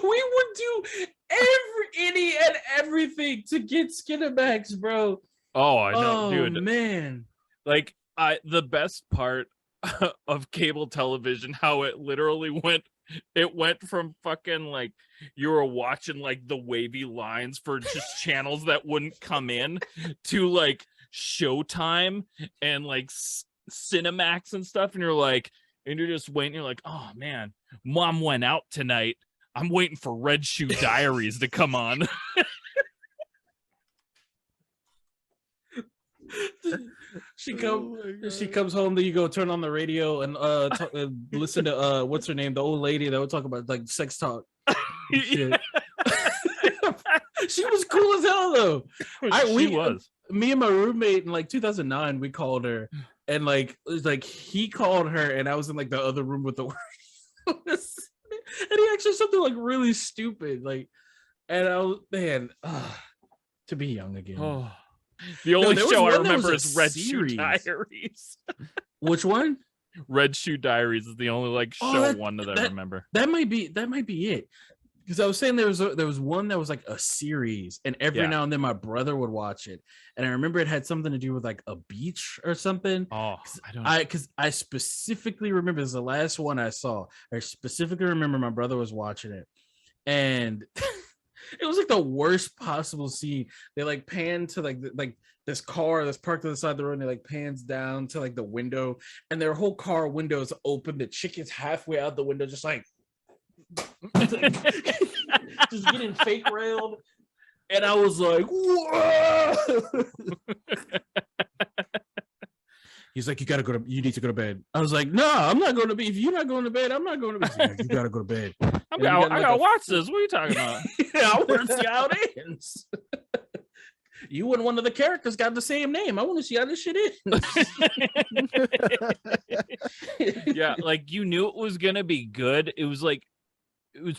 We would do any and everything to get Skinamax, bro. Oh, I know, dude. Man. Like, the best part of cable television, how it literally went from fucking like you were watching like the wavy lines for just channels that wouldn't come in to like Showtime and like Cinemax and stuff, and you're just waiting. You're like, oh man, Mom went out tonight. I'm waiting for Red Shoe Diaries to come on. She comes home. Then you go turn on the radio and listen to what's her name, the old lady that would talk about like sex talk. Shit. She was cool as hell though. She was. Me and my roommate in like 2009, we called her, and like it was like he called her, and I was in like the other room with the and he actually said something like really stupid, like, and I was to be young again. Oh. The only show I remember is Red Shoe Diaries. Which one? Red Shoe Diaries is the only like show one that I remember. That might be it. Because I was saying there was one that was like a series, and every now and then my brother would watch it, and I remember it had something to do with like a beach or something. Oh, because I specifically remember this is the last one I saw. I specifically remember my brother was watching it, and it was like the worst possible scene. They like pan to like this car that's parked on the side of the road, and it like pans down to like the window, and their whole car window is open. The chick is halfway out the window, just like. Just getting fake railed, and I was like, "Whoa!" He's like, you need to go to bed." I was like, "No, I'm not going to bed. If you're not going to bed, I'm not going to bed." Like, you gotta go to bed. I gotta watch this. What are you talking about? Yeah, I want to see how it ends. You and one of the characters got the same name. I want to see how this shit ends. Yeah, like you knew it was gonna be good. It was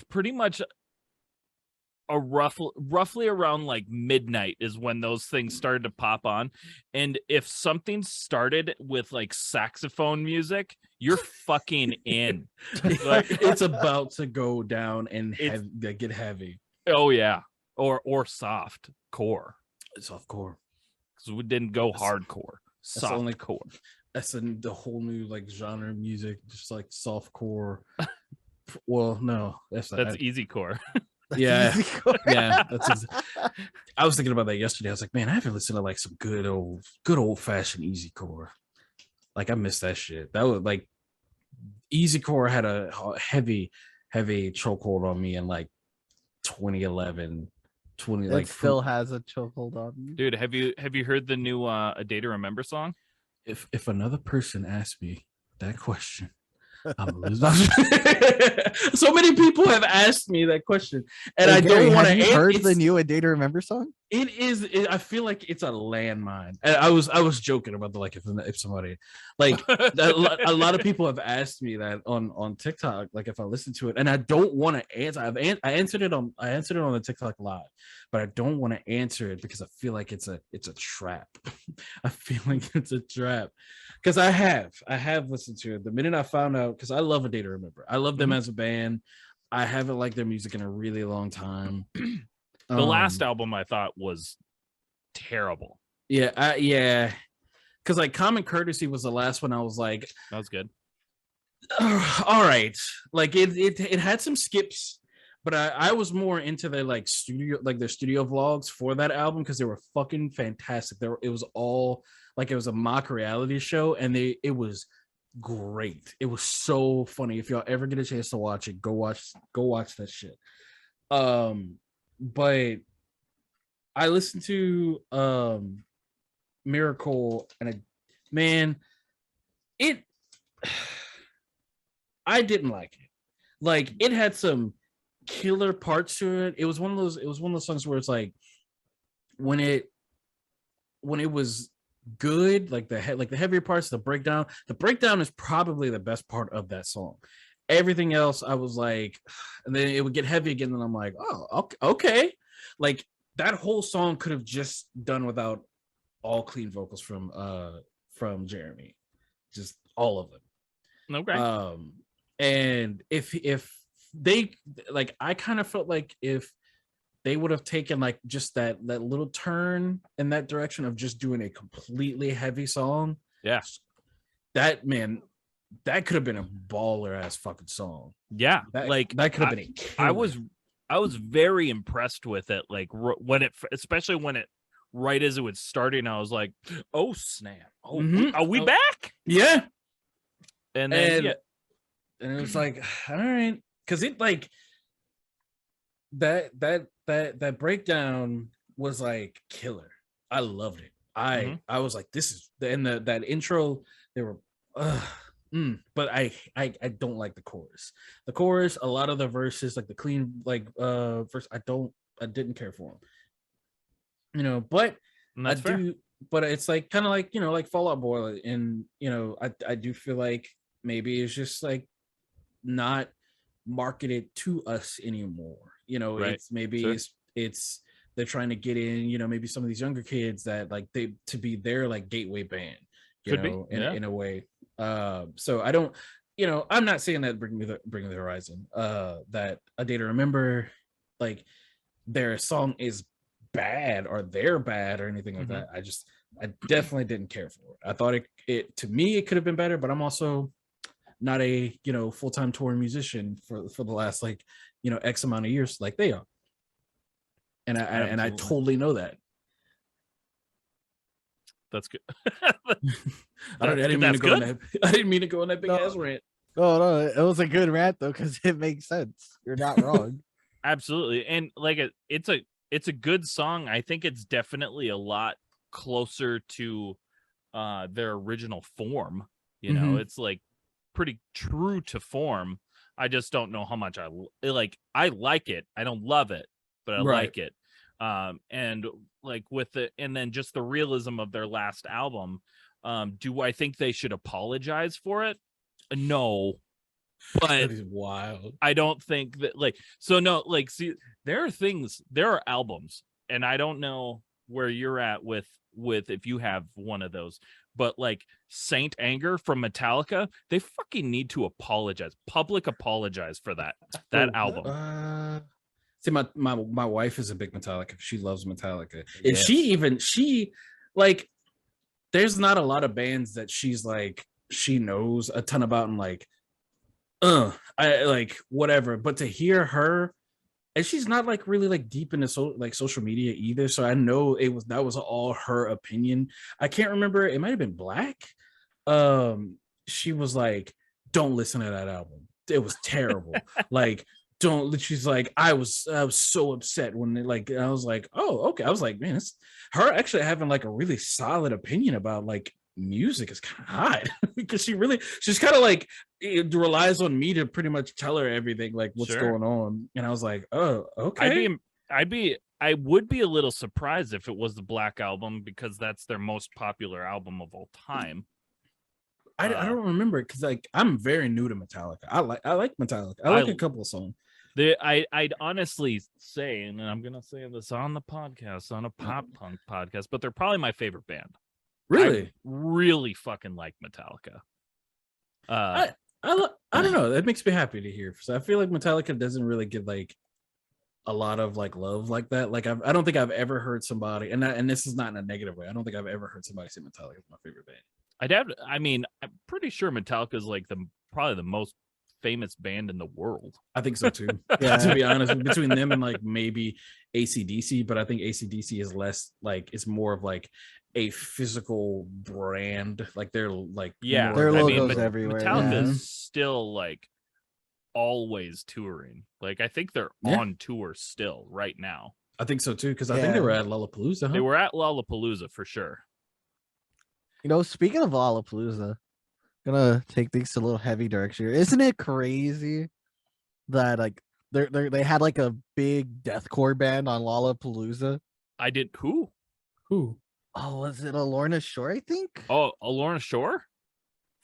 pretty much a roughly around like midnight is when those things started to pop on. And if something started with like saxophone music, you're fucking in. Like, it's about to go down and get heavy. Oh yeah, or soft core. Soft core, because we didn't go hardcore. Soft core. That's the whole new like genre of music, just like soft core. Well, no, that's easy core. Yeah, yeah. I was thinking about that yesterday. I was like, man, I haven't listened to like some good old fashioned easy core. Like I miss that shit. That was like easy core had a heavy heavy chokehold on me in like 2011, 20 It like still has a chokehold on you. Dude, have you heard the new A Day to Remember song? if another person asked me that question, I'm losing. So many people have asked me that question, and Hey, I Gary, don't want to. have you heard the new A Day to Remember song? It is. I feel like it's a landmine. I was joking about the like if somebody like a lot of people have asked me that on TikTok, like if I listen to it, and I don't want to answer. I answered it on the TikTok live, but I don't want to answer it because I feel like it's a trap. I feel like it's a trap because I have listened to it the minute I found out, because I love A Day to Remember. I love them as a band. I haven't liked their music in a really long time. The last album I thought was terrible. Yeah, because like Common Courtesy was the last one. I was like, that was good. All right, like it had some skips, but I was more into their like their studio vlogs for that album because they were fucking fantastic. It was all like it was a mock reality show, and it was great. It was so funny. If y'all ever get a chance to watch it, go watch that shit. But I listened to Miracle, and I didn't like it. Like it had some killer parts to it. It was one of those songs where it's like when it was good, like the heavier parts, the breakdown is probably the best part of that song. Everything else I was like, and then it would get heavy again, and I'm like, oh, okay. Like that whole song could have just done without all clean vocals from Jeremy, just all of them. Okay. And if they like, I kind of felt like if they would have taken like just that little turn in that direction of just doing a completely heavy song, that could have been a baller ass fucking song. Yeah, that could have been a killer. I was very impressed with it. Like especially when it right as it was starting, I was like, "Oh snap! Oh, are we back?" Yeah, and then and it was like, all right, because it like that breakdown was like killer. I loved it. I was like, this is that intro. They were. But I don't like the chorus. The chorus, a lot of the verses, like the clean verse, I didn't care for them. But that's fair. but it's like kind of like like Fall Out Boy, and I do feel like maybe it's just like not marketed to us anymore. Right. It's maybe it's they're trying to get in, maybe some of these younger kids that like they to be their like gateway band, in a way. So I don't, I'm not saying that Bring Me the Horizon, that A Day to Remember, like their song is bad or they're bad or anything like that. I definitely didn't care for it. I thought it to me it could have been better, but I'm also not a full-time touring musician for the last like X amount of years like they are, and I totally know that. That's good. I didn't mean to go on that big ass rant. Oh no, it was a good rant though, because it makes sense. You're not wrong. Absolutely, and like it's a good song. I think it's definitely a lot closer to their original form. It's like pretty true to form. I just don't know how much I like. I like it. I don't love it, but I like it. And like with it, and then just the realism of their last album. Do I think they should apologize for it? No, but that is wild. I don't think that see, there are albums, and I don't know where you're at with if you have one of those, but like Saint Anger from Metallica, they fucking need to apologize, apologize for that album. See, my wife is a big Metallica. She loves Metallica, and she like. There's not a lot of bands that she's like she knows a ton about and like, I like whatever. But to hear her, and she's not like really like deep into social media either, so I know that was all her opinion. I can't remember. It might have been Black. She was like, "Don't listen to that album." it was terrible. Like, don't. She's like, I was so upset when they, like, I was like, oh, okay. I was like, man, it's her actually having like a really solid opinion about like music is kind of hot because she's kind of like, it relies on me to pretty much tell her everything, like what's going on. And I was like, oh, okay. I would be a little surprised if it was the Black Album, because that's their most popular album of all time. I don't remember it because like I'm very new to Metallica. I like Metallica. I like a couple of songs. I'd honestly say, and I'm gonna say this on the podcast, on a pop punk podcast, but they're probably my favorite band. Really? I really fucking like Metallica. I don't know. That makes me happy to hear. So I feel like Metallica doesn't really get like a lot of like love like that. Like I don't think I've ever heard somebody, and this is not in a negative way, I don't think I've ever heard somebody say Metallica is my favorite band. I'm pretty sure Metallica is like probably the most famous band in the world. I think so too. Yeah. To be honest, between them and like maybe AC/DC, but I think AC/DC is less like, it's more of like a physical brand. Like they're like, their logos everywhere. Metallica is still like always touring. Like I think they're on tour still right now. I think so too, because I think they were at Lollapalooza. Huh? They were at Lollapalooza for sure. You know, speaking of Lollapalooza, gonna take things to a little heavy direction here. Isn't it crazy that like they had like a big deathcore band on Lollapalooza? Who? Oh, was it Lorna Shore? I think. Oh, Lorna Shore?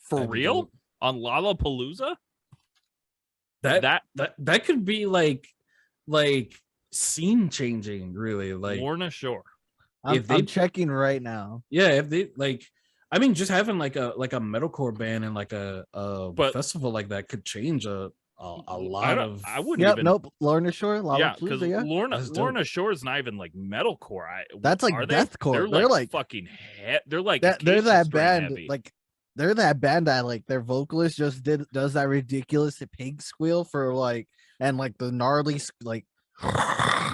For real? On Lollapalooza? That could be like scene changing, really. Like Lorna Shore. I'm checking right now. Yeah, if they like, I mean, just having like a metalcore band and like a festival like that could change a lot of. I wouldn't even. Nope. Lorna Shore, Lollapalooza. Yeah, Lorna Shore is not even like metalcore. That's like deathcore. They're like fucking. They're like they're that band. Heavy. Like they're that band that like their vocalist just does that ridiculous pig squeal for like, and like the gnarly like.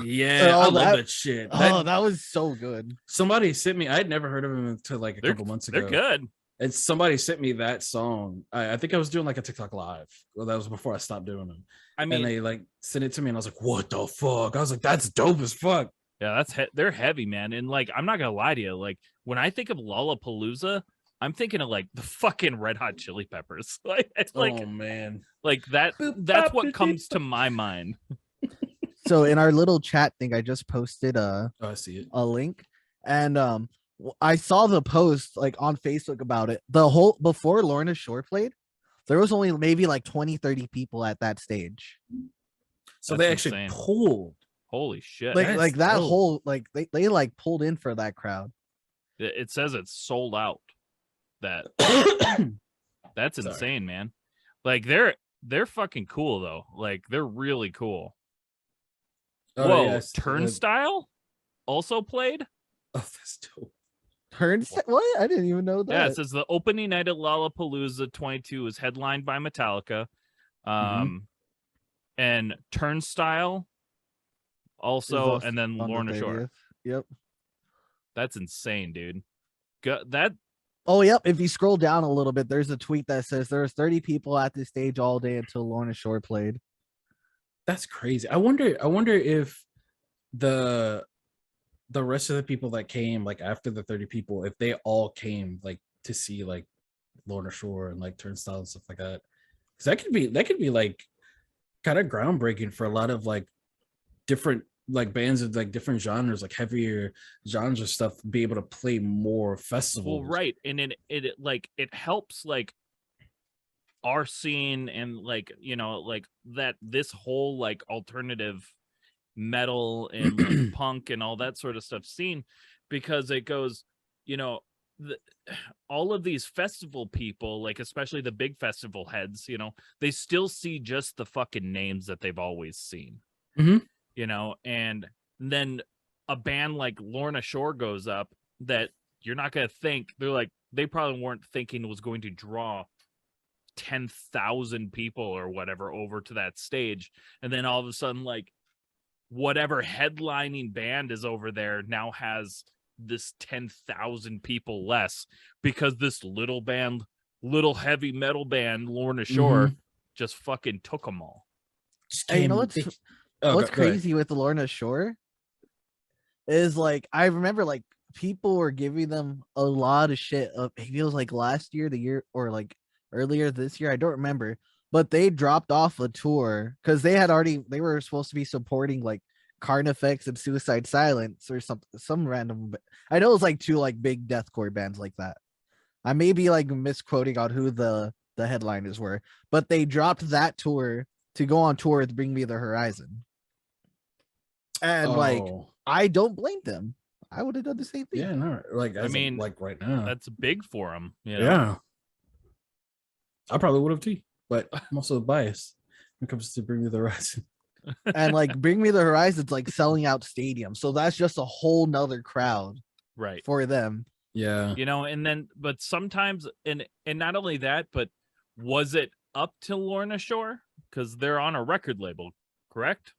Yeah, I love that shit. That was so good. Somebody sent me. I had never heard of him until like a couple months ago. They're good. And somebody sent me that song. I think I was doing like a TikTok live. Well, that was before I stopped doing them. I mean, and they like sent it to me, and I was like, "What the fuck?" I was like, "That's dope as fuck." Yeah, they're heavy, man. And like, I'm not gonna lie to you. Like, when I think of Lollapalooza, I'm thinking of like the fucking Red Hot Chili Peppers. Like, oh man, like that. That's what comes to my mind. So in our little chat thing, I just posted I see it. A link, and I saw the post like on Facebook about it. Before Lorna Shore played, there was only maybe like 20-30 people at that stage. So they actually pulled. Holy shit! Like that whole like they like pulled in for that crowd. It says it's sold out. That's insane, man. Like they're fucking cool though. Like they're really cool. Whoa, yes. Turnstile also played? Oh, that's dope. Turnstile? What? I didn't even know that. Yeah, it says the opening night at Lollapalooza 22 is headlined by Metallica. And Turnstile also, and then Lorna Shore. Yep. That's insane, dude. Oh, yep. If you scroll down a little bit, there's a tweet that says there's 30 people at this stage all day until Lorna Shore played. That's crazy. I wonder if the rest of the people that came like after the 30 people, if they all came like to see like Lorna Shore and like Turnstile and stuff like that. Because that could be like kind of groundbreaking for a lot of like different like bands of like different genres, like heavier genres of stuff, be able to play more festivals. Well, right. And it helps like our scene and like, you know, like that this whole like alternative metal and like punk and all that sort of stuff scene, because it goes, you know, all of these festival people, like especially the big festival heads, you know, they still see just the fucking names that they've always seen. You know, and then a band like Lorna Shore goes up that you're not gonna think, they probably weren't thinking was going to draw 10,000 people or whatever over to that stage, and then all of a sudden like whatever headlining band is over there now has this 10,000 people less, because this little heavy metal band Lorna Shore just fucking took them all. Hey, you know what's Oh, what's go ahead. crazy with Lorna Shore is like I remember like people were giving them a lot of shit. It feels like last year, the year, or like earlier this year. I don't remember, but they dropped off a tour because they were supposed to be supporting like Carnifex and Suicide Silence or some random. I know it was like two like big deathcore bands like that. I may be like misquoting on who the headliners were, but they dropped that tour to go on tour with Bring Me the Horizon. And like, I don't blame them. I would have done the same thing. Yeah, no, like I mean, like right now, that's big for them. You know? Yeah, I probably would have too, but I'm also biased when it comes to Bring Me the Horizon. And like, Bring Me the Horizon's like selling out stadiums, so that's just a whole nother crowd, right, for them. Yeah, you know, and then but sometimes and not only that, but was it up to Lorna Shore because they're on a record label, correct?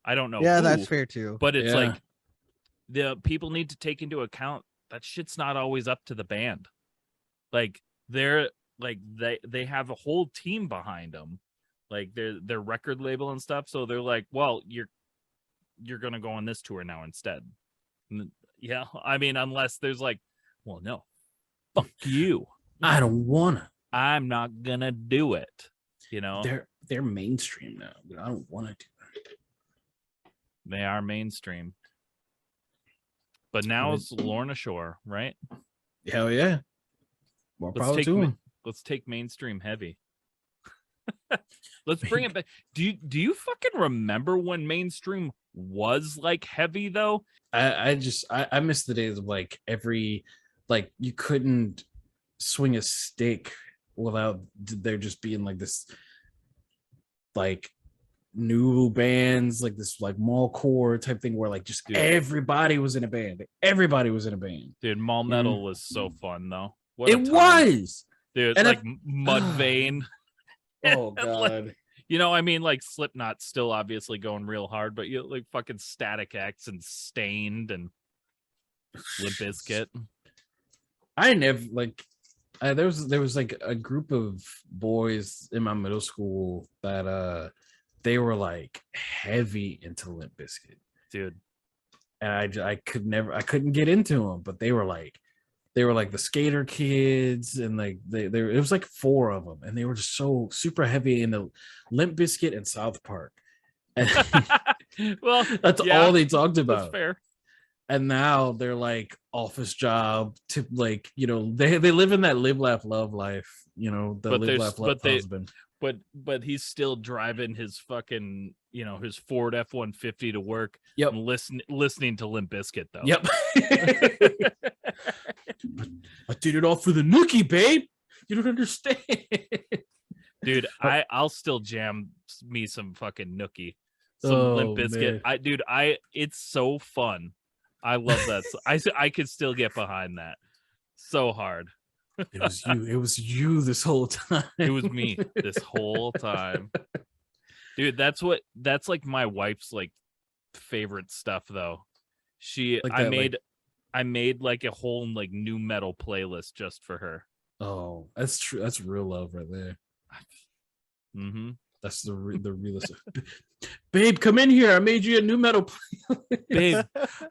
I don't know. Yeah, who, that's fair too. But it's Yeah. like the people need to take into account that shit's not always up to the band. Like they're like they have a whole team behind them, like their record label and stuff. So they're like, well, you're gonna go on this tour now instead. Yeah, I mean, unless there's like, well, no, fuck you. I don't wanna. I'm not gonna do it. You know, They're mainstream now, but I don't want to do that. they are mainstream. But now it's Lorna Shore, right? Hell yeah. More power to them. Let's take mainstream heavy. Let's bring it back. Do you fucking remember when mainstream was like heavy though? I miss the days of like you couldn't swing a stick without there just being like this like new bands, like this like mallcore type thing where like just everybody was in a band. Everybody was in a band. Dude, Mall Metal was so fun though. It was. Dude, and like Mudvayne. Oh god. Like, you know, I mean, like Slipknot's still obviously going real hard, but you like fucking Static X and Stained and Limp Bizkit. I never like there was like a group of boys in my middle school that they were like heavy into Limp Bizkit, dude, and I couldn't get into them, but they were like the Skater Kids, and like it was like 4 of them, and they were just so super heavy into Limp Bizkit and South Park. And well, that's all they talked about. That's fair. And now they're like office job to like, you know, they live in that live, laugh, love life, you know, the live, laugh, love husband. But he's still driving his fucking, you know, his Ford F-150 to work. Yep. And listening to Limp Bizkit though. Yep. I did it all for the nookie, babe. You don't understand. Dude, I'll still jam me some fucking nookie. Some Limp Bizkit. Man. It's so fun. I love that. I could still get behind that. So hard. It was you this whole time. It was me this whole time. Dude, that's like my wife's like favorite stuff though. I made like a whole like new metal playlist just for her. Oh, that's true. That's real love right there. Mm-hmm. That's the realest. Babe, come in here. I made you a new metal playlist.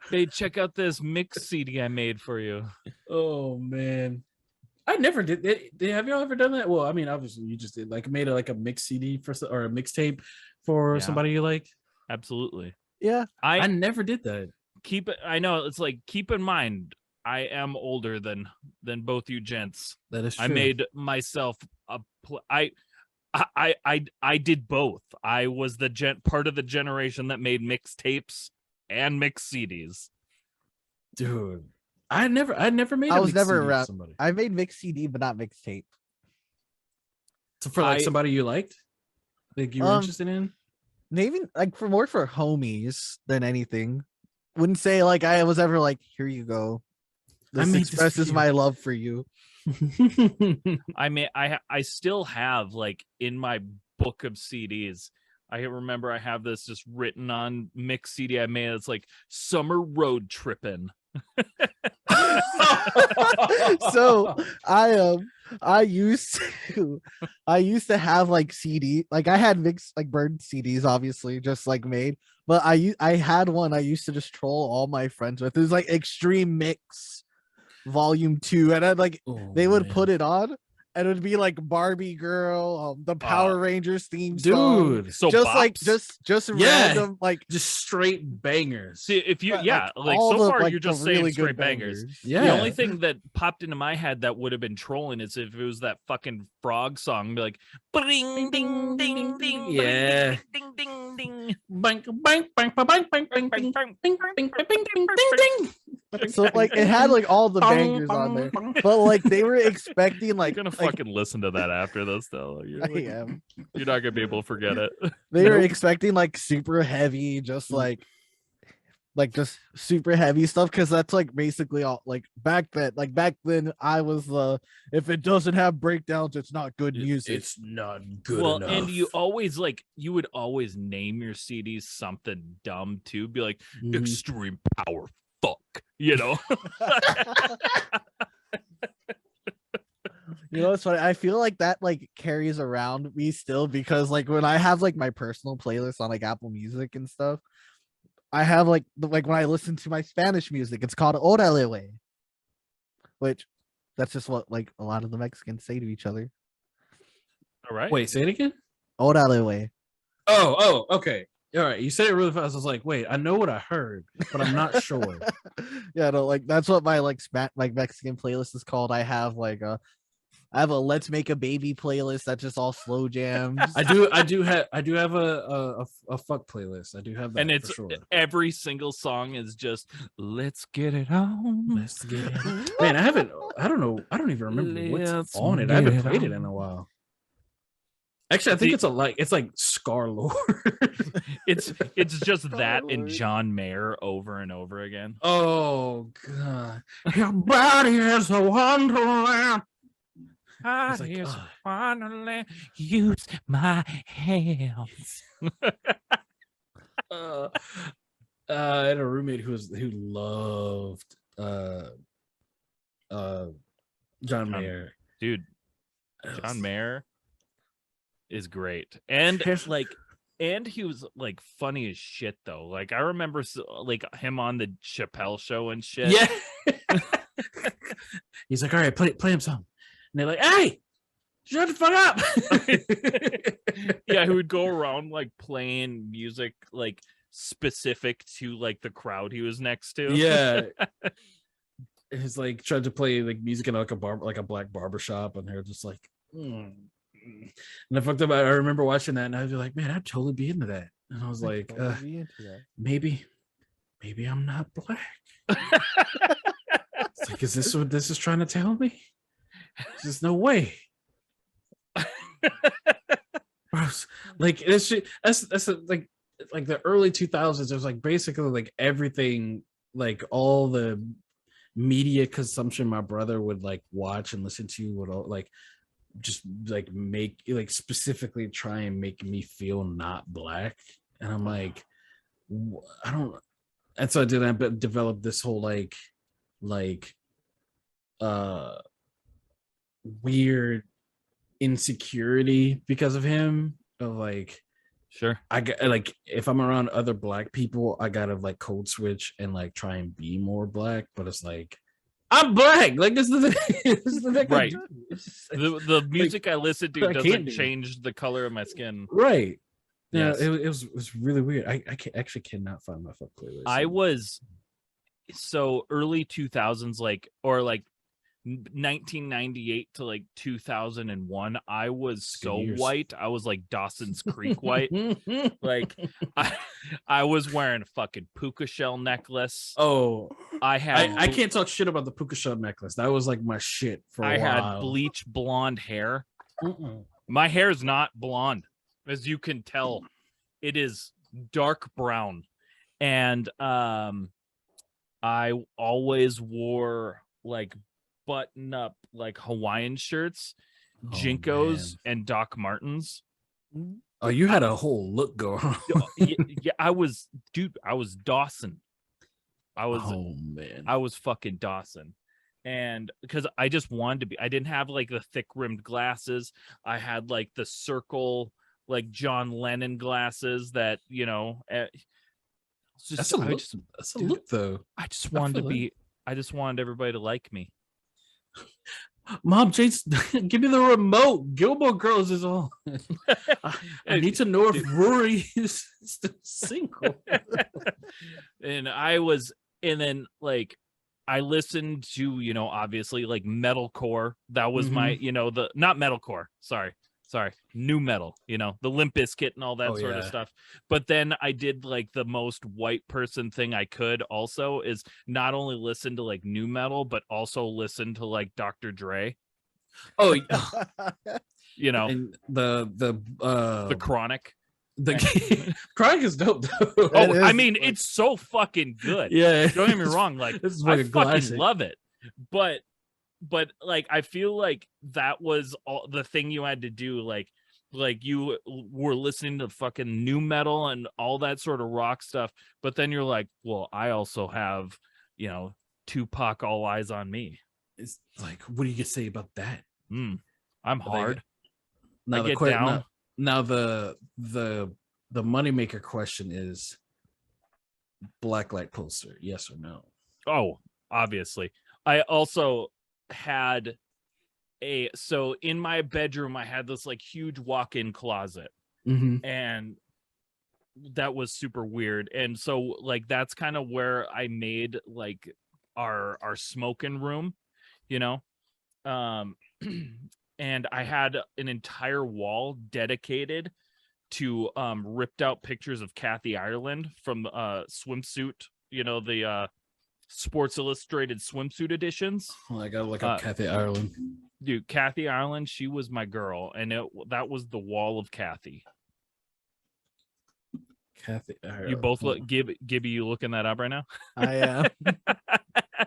Babe, check out this mix CD I made for you. Oh man. I never did. Have y'all ever done that? Well, I mean, obviously you just did like made a mix CD or a mixtape for somebody you like. Absolutely. Yeah. I never did that. I know it's like, keep in mind, I am older than both you gents. That is true. I made myself I did both. I was part of the generation that made mixtapes and mix CDs. Dude, I never made. I was never around. Somebody. I made mix CD, but not mixtape. So for like somebody you liked, like you were interested in, maybe like for homies than anything. Wouldn't say like I was ever like, here you go. This expresses my love for you. I mean, I still have like in my book of CDs. I remember I have this just written on mix CD I made. It's like summer road tripping. So I I used to have like CD, like I had mixed like burned CDs, obviously, just like made. But I had one I used to just troll all my friends with. It was like Extreme Mix Volume 2, and I'd like Oh, they would man. put it on, and it would be like Barbie Girl, the Power Rangers theme song, dude. So just like bops? just Yeah. random like Just straight bangers. See, if you, But, yeah, like all so the, far like, you're the just saying really straight good bangers. Yeah. The only thing that popped into my head that would have been trolling is if it was that fucking frog song, be like, ding ding ding ding, Yeah. ding ding ding. Bang, bang, bang, bang, bang, bang, bang, bang, bang, bang, bang, bang, bang, ding. So like it had like all the bangers on there, but like they were expecting You're like gonna fucking listen to that after this, though. You're, I like, am. you're not gonna be able to forget it. They were Nope. expecting like super heavy, just like just super heavy stuff, because that's like basically all like back then I was the if it doesn't have breakdowns, it's not good music. It's not good Well, enough. and you always like you would always name your CDs something dumb too. Be like extreme power fuck, you know. You know, it's funny. I feel like that like carries around me still, because like when I have like my personal playlist on like Apple Music and stuff, I have like like when I listen to my Spanish music, it's called Orale, which that's just what like a lot of the Mexicans say to each other. All right. Wait, say it again. Orale. Oh, okay. All right. You said it really fast. I was like, wait, I know what I heard, but I'm not sure. Yeah, no, like that's what my like like Mexican playlist is called. I have like I have a Let's Make a Baby playlist that's just all slow jams. I do have a fuck playlist. I do have that, And it's for sure. every single song is just let's get it on. Let's get it. Man, I don't know. I don't even remember what's Let's on it. I haven't played it in a while. Actually, I think it's like Scar Lord. It's just that and John Mayer over and over again. Oh god. Your body is a wonderland. It's like, Here's ugh. finally use my hands. I had a roommate who loved John Mayer. Dude, John Mayer is great. And like and he was like funny as shit though. Like I remember like him on the Chappelle show and shit. Yeah. He's like, all right, play him some. And they're like, hey, shut the fuck up. Yeah, he would go around like playing music like specific to like the crowd he was next to. Yeah. He's like tried to play like music in like a black barbershop, and they're just like, And I fucked up. I remember watching that, and I was like, man, I'd totally be into that. And I was like, maybe I'm not black. It's like, is this what this is trying to tell me? There's no way. Like that's like the early 2000s. It was like basically like everything, like all the media consumption my brother would like watch and listen to would all like just like make like specifically try and make me feel not black. And I'm like, I don't. And so I develop this whole like weird insecurity because of him, of like, Sure. I got like, if I'm around other black people, I gotta like code switch and like try and be more black, but it's like, I'm black. Like this is the thing. Right. The music I listen to I doesn't can't do. change the color of my skin. Right. Yeah, Yes. it was really weird. I actually cannot find my fuck playlist. I was so early 2000s, like, or like 1998 to like 2001. I was so years. white. I was like Dawson's Creek white. Like I was wearing a fucking puka shell necklace. Oh, I had I can't talk shit about the puka shell necklace. That was like my shit for a I while. had bleach blonde hair. My hair is not blonde, as you can tell. It is dark brown. And I always wore like button up like Hawaiian shirts, Jinkos, and Doc Martens. Oh, you had a whole look going on. Yeah, I was Dawson. I was oh man. I was fucking Dawson. And because I just wanted to be, I didn't have like the thick rimmed glasses. I had like the circle, like John Lennon glasses that, you know, it's just, That's a look though. I just wanted to feel be, I just wanted everybody to like me. Mom, Jason, give me the remote. Gilmore Girls is on. I need to know if Rory is still single. And then like I listened to, you know, obviously like metalcore. That was my, you know, not metalcore. Sorry, new metal. You know, the Limp Bizkit and all that sort of stuff. But then I did like the most white person thing I could. Also, is not only listen to like new metal, but also listen to like Dr. Dre. Oh, you know, and the Chronic. The Chronic is dope though. Oh, I mean, it's so fucking good. Yeah, don't get me wrong. Like, this is I like fucking love it. But like, I feel like that was all the thing you had to do. Like you were listening to fucking new metal and all that sort of rock stuff. But then you're like, well, I also have, you know, Tupac, All Eyes on Me. It's like, what do you say about that? I'm hard. Now I get down. Now the moneymaker question is blacklight poster, yes or no? Oh, obviously. I also had so in my bedroom I had this like huge walk-in closet, and that was super weird. And so like that's kind of where I made like our smoking room, you know. And I had an entire wall dedicated to ripped out pictures of Kathy Ireland from swimsuit, you know, the Sports Illustrated swimsuit editions. Oh, I gotta look up Kathy Ireland. Dude, Kathy Ireland, she was my girl, and that was the wall of Kathy. Kathy Ireland. You both look, Gibby, you looking that up right now? I am.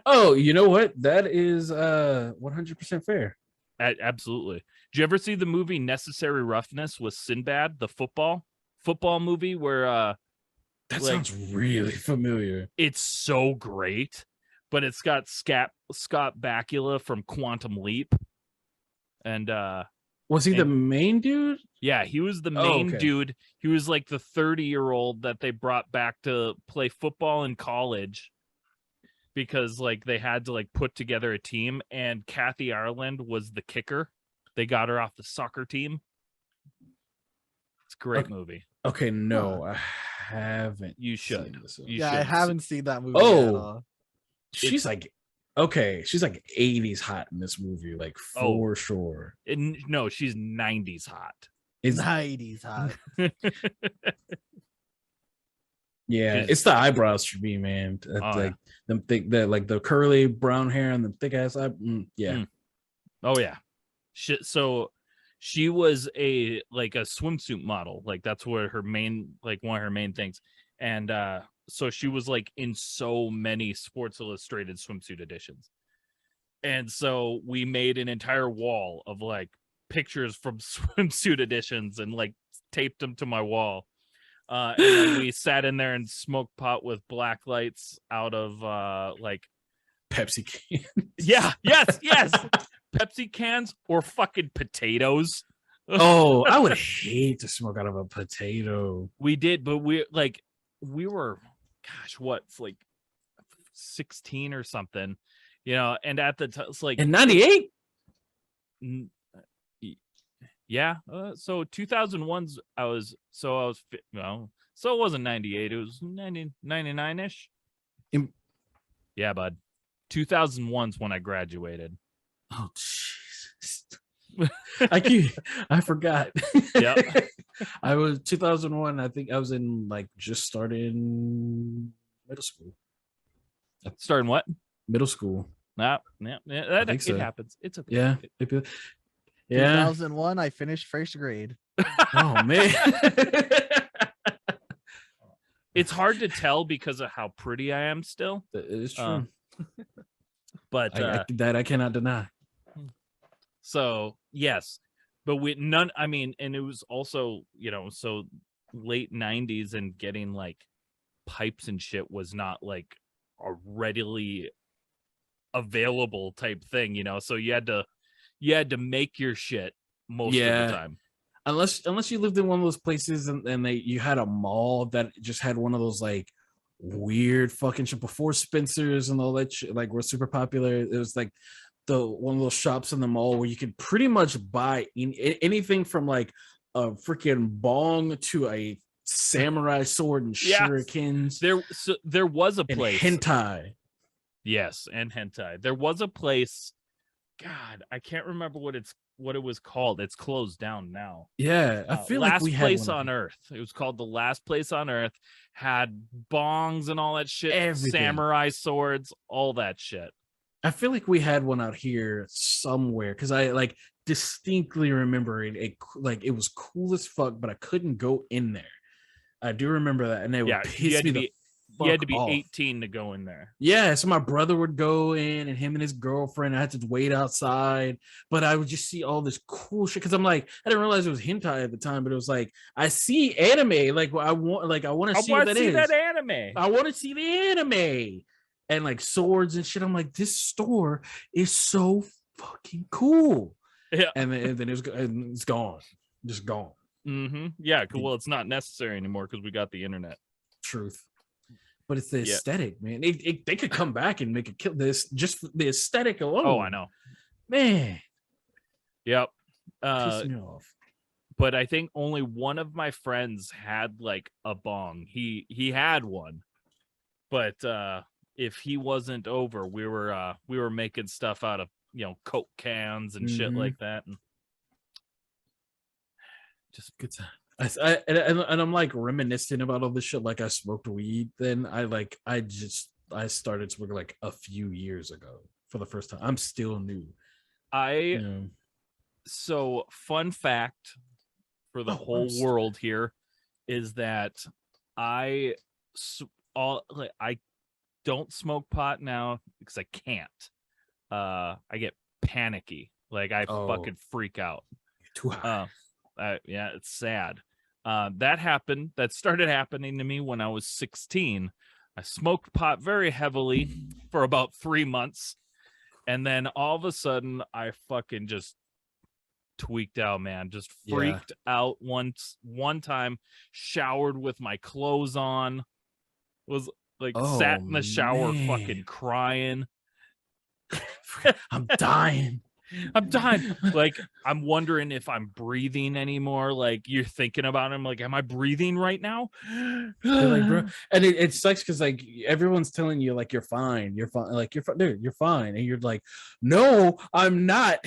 Oh, you know what? That is 100% fair. Absolutely. Did you ever see the movie Necessary Roughness with Sinbad, the football movie where that sounds really familiar. It's so great, but it's got Scott Bakula from Quantum Leap. And was he the main dude? Yeah, he was the main dude. He was like the 30-year-old that they brought back to play football in college, because like they had to like put together a team, and Kathy Ireland was the kicker. They got her off the soccer team. It's a great movie. Okay, no, I haven't. You should. I haven't seen that movie at all. She's like 80s hot in this movie, like for sure. No, she's 90s hot. It's 90s hot. Yeah, it's the eyebrows for me, man. Like them thick, like the curly brown hair and the thick ass eye. Oh yeah. So she was a swimsuit model. Like that's where her main, like one of her main things. And so she was like in so many Sports Illustrated swimsuit editions. And so we made an entire wall of like pictures from swimsuit editions and like taped them to my wall. And then we sat in there and smoked pot with black lights out of like Pepsi cans. Yeah, yes. Pepsi cans or fucking potatoes. Oh, I would hate to smoke out of a potato. We did, but we were, gosh, what, like 16 or something, you know, and at the time, it's like in 98. Yeah, so 2001's so it wasn't 98, it was 99-ish. Yeah, bud. 2001's when I graduated. Oh Jesus. I forgot. Yeah. I was 2001. I think I was in like just starting middle school. Starting what? Middle school. That so. happens. It's okay. Yeah. Yeah. 2001, I finished first grade. Oh man. It's hard to tell because of how pretty I am still. It is true. But I cannot deny. So yes, but and it was also, you know, so late 90s, and getting like pipes and shit was not like a readily available type thing, you know. So you had to make your shit most of the time. Unless you lived in one of those places and you had a mall that just had one of those like weird fucking shit before Spencer's and all that shit like were super popular. It was like one of those shops in the mall where you could pretty much buy anything from like a freaking bong to a samurai sword and shurikens. There was a place. And hentai. Yes, and hentai. There was a place. God, I can't remember what it was called. It's closed down now. Yeah, I feel like we had Last Place on Earth. It was called the Last Place on Earth. Had bongs and all that shit. Everything. Samurai swords, all that shit. I feel like we had one out here somewhere because I like distinctly remember it like it was cool as fuck, but I couldn't go in there. I do remember that, and it would piss me the fuck you had to be off. 18 to go in there. Yeah, so my brother would go in, and him and his girlfriend. I had to wait outside, but I would just see all this cool shit because I'm like, I didn't realize it was hentai at the time, but it was like I see anime, like I want to see what that is. That anime. I want to see the anime and like swords and shit. I'm like, this store is so fucking cool. Yeah, and then it's gone, just gone. Mm-hmm. Yeah, well, it's not necessary anymore because we got the internet. Truth. But it's the aesthetic, man. They could come back and make a kill this just the aesthetic alone. Oh, I know, man. Yep. Piss me off. But I think only one of my friends had like a bong. He had one, but if he wasn't over, we were making stuff out of Coke cans and shit like that, and just good time. And I'm like reminiscing about all this shit. Like I smoked weed, then I started smoking like a few years ago for the first time. I'm still new. So fun fact for the whole world here is that I don't smoke pot now because I can't. I get panicky, like I fucking freak out. Too high. Yeah, it's sad. That started happening to me when I was 16. I smoked pot very heavily for about 3 months, and then all of a sudden I fucking just tweaked out, man. Just freaked out one time, showered with my clothes on, was like sat in the shower fucking crying. I'm dying. Like I'm wondering if I'm breathing anymore. Like you're thinking about him, like, am I breathing right now? Like, bro, and it sucks because like everyone's telling you like you're fine, like dude, you're fine, and you're like, no, I'm not.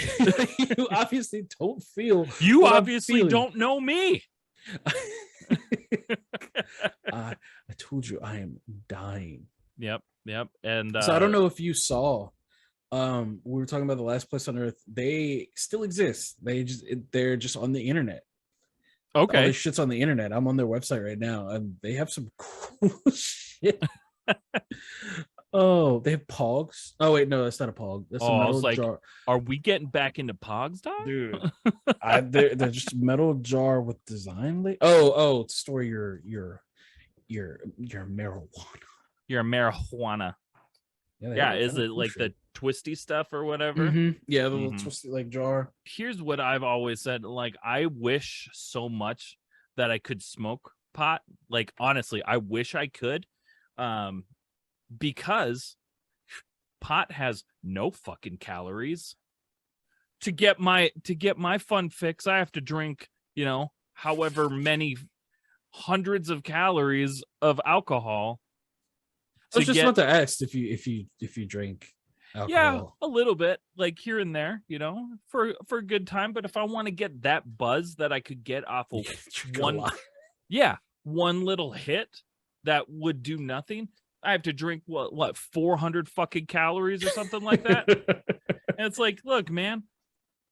You obviously don't feel. You obviously don't know me. I told you I am dying. Yep. And so I don't know if you saw. We were talking about the Last Place on Earth. They still exist. They're just on the internet. Okay. All this shit's on the internet. I'm on their website right now, and they have some cool shit. Oh, they have pogs. Oh wait, no, that's not a pog. That's a metal jar. Are we getting back into pogs, dog? Dude, they're just a metal jar with design. To store your marijuana. Your marijuana. Yeah, is it like the twisty stuff or whatever? Mm-hmm. Yeah, the little twisty like jar. Here's what I've always said. Like, I wish so much that I could smoke pot. Like, honestly, I wish I could. Because pot has no fucking calories. To get my fun fix, I have to drink, however many hundreds of calories of alcohol. I was just about to ask if you drink alcohol. Yeah, a little bit, like here and there, for a good time. But if I want to get that buzz that I could get off of one little hit that would do nothing, I have to drink what 400 fucking calories or something like that. And it's like, look, man,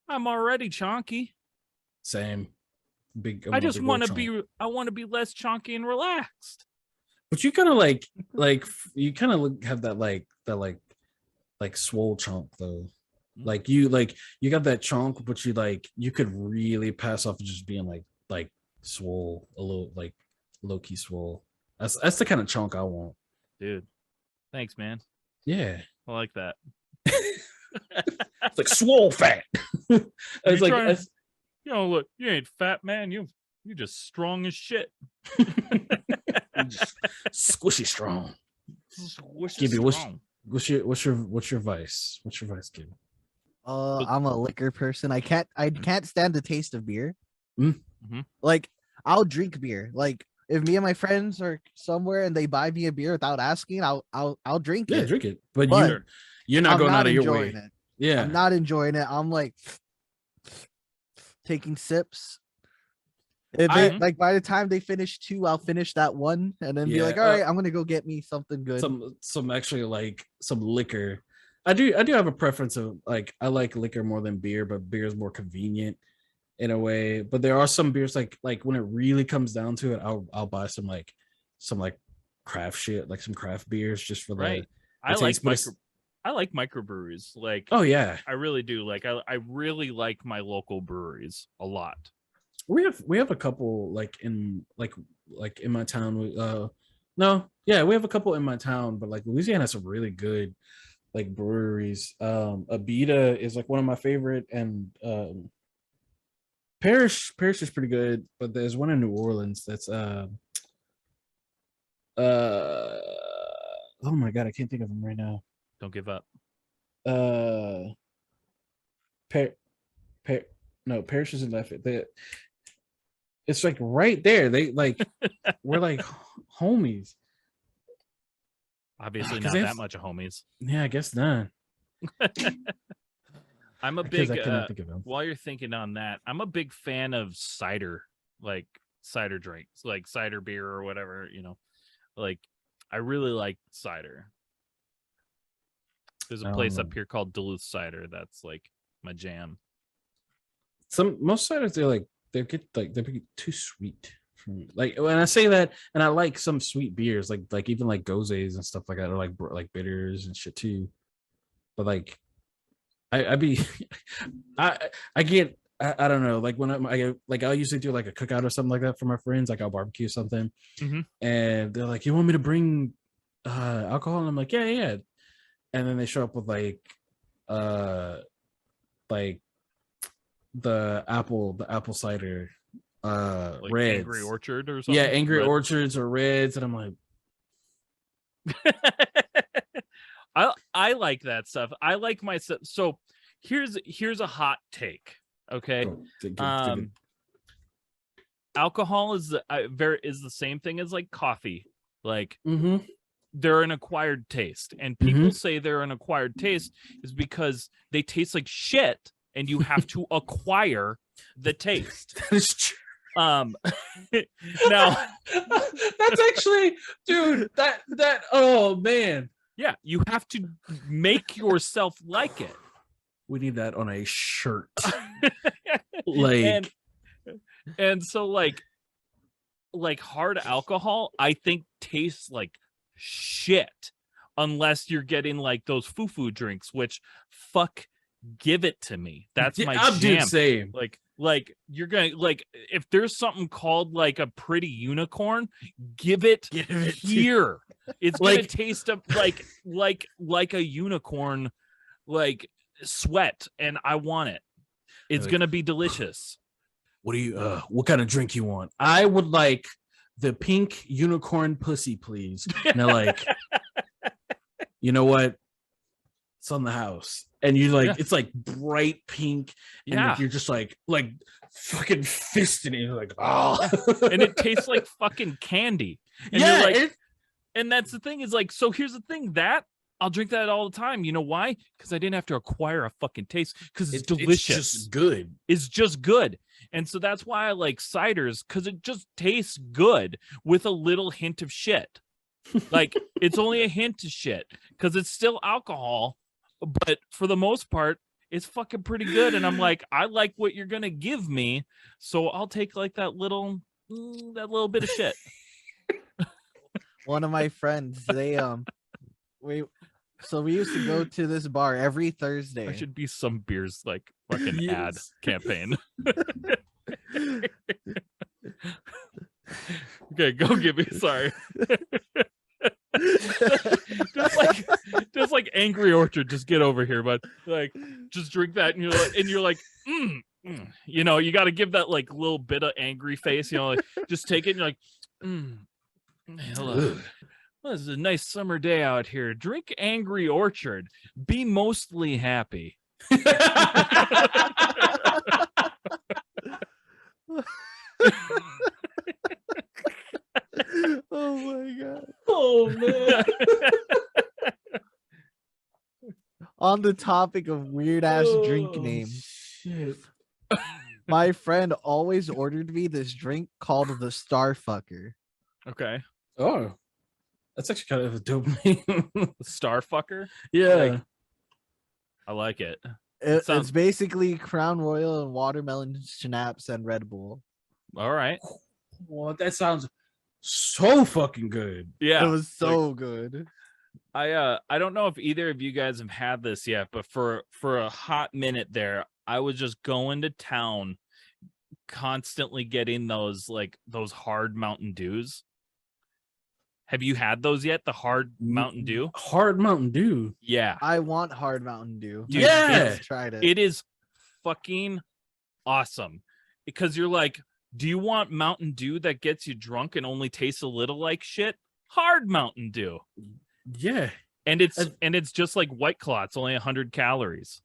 I'm already chonky. Same. I just want to be. I want to be less chonky and relaxed. But you kind of like you kind of have that like swole chunk though. Like you got that chunk, but you could really pass off just being like swole, a little like low key swole. That's the kind of chunk I want. Dude, thanks, man. Yeah, I like that. It's like swole fat. It's like you know, look, you ain't fat, man. You just strong as shit. Squishy strong. Gibby, what's your vice? What's your vice, Gibby? I'm a liquor person. I can't stand the taste of beer. Mm-hmm. Like, I'll drink beer. Like, if me and my friends are somewhere and they buy me a beer without asking, I'll drink it. Yeah, drink it. But But you're not going out of your way. It. Yeah, I'm not enjoying it. I'm like taking sips. Like by the time they finish 2, I'll finish that one and then be like, all right, I'm gonna go get me something good. Some actually like some liquor. I do have a preference of like I like liquor more than beer, but beer is more convenient in a way. But there are some beers like when it really comes down to it, I'll buy some craft shit, like some craft beers just for right. I like microbreweries. Like, oh yeah, I really do. Like, I really like my local breweries a lot. We have a couple like in my town. We have a couple in my town, but like Louisiana has some really good like breweries. Abita is like one of my favorite, and Parish is pretty good, but there's one in New Orleans that's oh my god, I can't think of them right now. Don't give up. Parish isn't that. It's like right there. They like we're like homies. Obviously not that much of homies. Yeah, I guess not. I'm a big while you're thinking on that, I'm a big fan of cider, like cider drinks, like cider beer or whatever, you know. Like, I really like cider. There's a place up here called Duluth Cider that's like my jam. Most ciders they get too sweet for me. Like when I say that, and I like some sweet beers, like even like gozes and stuff like that, or like bitters and shit too. But like, I don't know. Like when I'll usually do like a cookout or something like that for my friends. Like I'll barbecue something, and they're like, "You want me to bring alcohol?" And I'm like, "Yeah." And then they show up with like the apple cider like reds. Angry Orchard or something. Yeah, Angry Orchards or reds, and I'm like, I like that stuff. I like myself. So here's a hot take. Okay. Alcohol is the same thing as like coffee. Like, they're an acquired taste, and people say they're an acquired taste is because they taste like shit, and you have to acquire the taste. That is true. Now that's actually, dude, that oh man. Yeah, you have to make yourself like it. We need that on a shirt. and so like hard alcohol, I think tastes like shit unless you're getting like those foo-foo drinks, which give it to me. That's my jam. Same. Like you're gonna like if there's something called like a pretty unicorn, give it here. It's gonna taste of like a unicorn, like sweat, and I want it. It's gonna be delicious. What kind of drink you want? I would like the pink unicorn pussy, please. And they're like, you know what? It's on the house. And you it's like bright pink, and like, you're just like fucking fisting it. You're like, oh, and it tastes like fucking candy. And you're like, and that's the thing is like, so here's the thing that I'll drink that all the time. You know why? Because I didn't have to acquire a fucking taste. Because it's delicious. It's just good. It's just good. And so that's why I like ciders, because it just tastes good with a little hint of shit. Like it's only a hint of shit because it's still alcohol. But for the most part, it's fucking pretty good. And I'm like, I like what you're going to give me. So I'll take like that little bit of shit. One of my friends, they, we used to go to this bar every Thursday. There should be some beers like fucking ad campaign. Okay, go give me. Sorry. just like Angry Orchard. Just get over here, bud. Like, just drink that, and you're like, you know, you got to give that like little bit of angry face. You know, like just take it, and you're like, hello. Well, this is a nice summer day out here. Drink Angry Orchard. Be mostly happy. Oh my god. Oh man. On the topic of weird ass drink names, Shit. my friend always ordered me this drink called the Starfucker. Okay. Oh, that's actually kind of a dope name. Starfucker. Yeah. Like, I like it. It's sounds- basically Crown Royal and watermelon schnapps and Red Bull. All right. Well, that sounds so fucking good. Yeah. It was so good. I don't know if either of you guys have had this yet, but for a hot minute there, I was just going to town, constantly getting those hard Mountain Dews. Have you had those yet? The hard Mountain Dew? Hard Mountain Dew. Yeah. I want hard Mountain Dew. Dude, yeah. Tried it. It is fucking awesome. Because you're like, do you want Mountain Dew that gets you drunk and only tastes a little like shit? Hard Mountain Dew. Yeah. And it's just like White Claw. It's only 100 calories.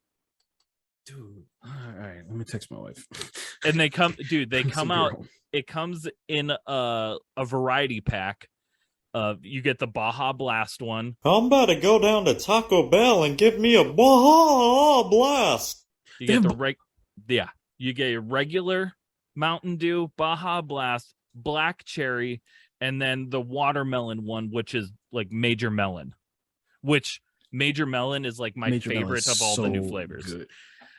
Dude. All right. Let me text my wife. And they come out. Girl. It comes in a variety pack. You get the Baja Blast one. I'm about to go down to Taco Bell and give me a Baja Blast. You get you get a regular Mountain Dew, Baja Blast, Black Cherry, and then the watermelon one, which is like Major Melon. Which Major Melon is like my Major Melon favorite is of all the new so flavors. good.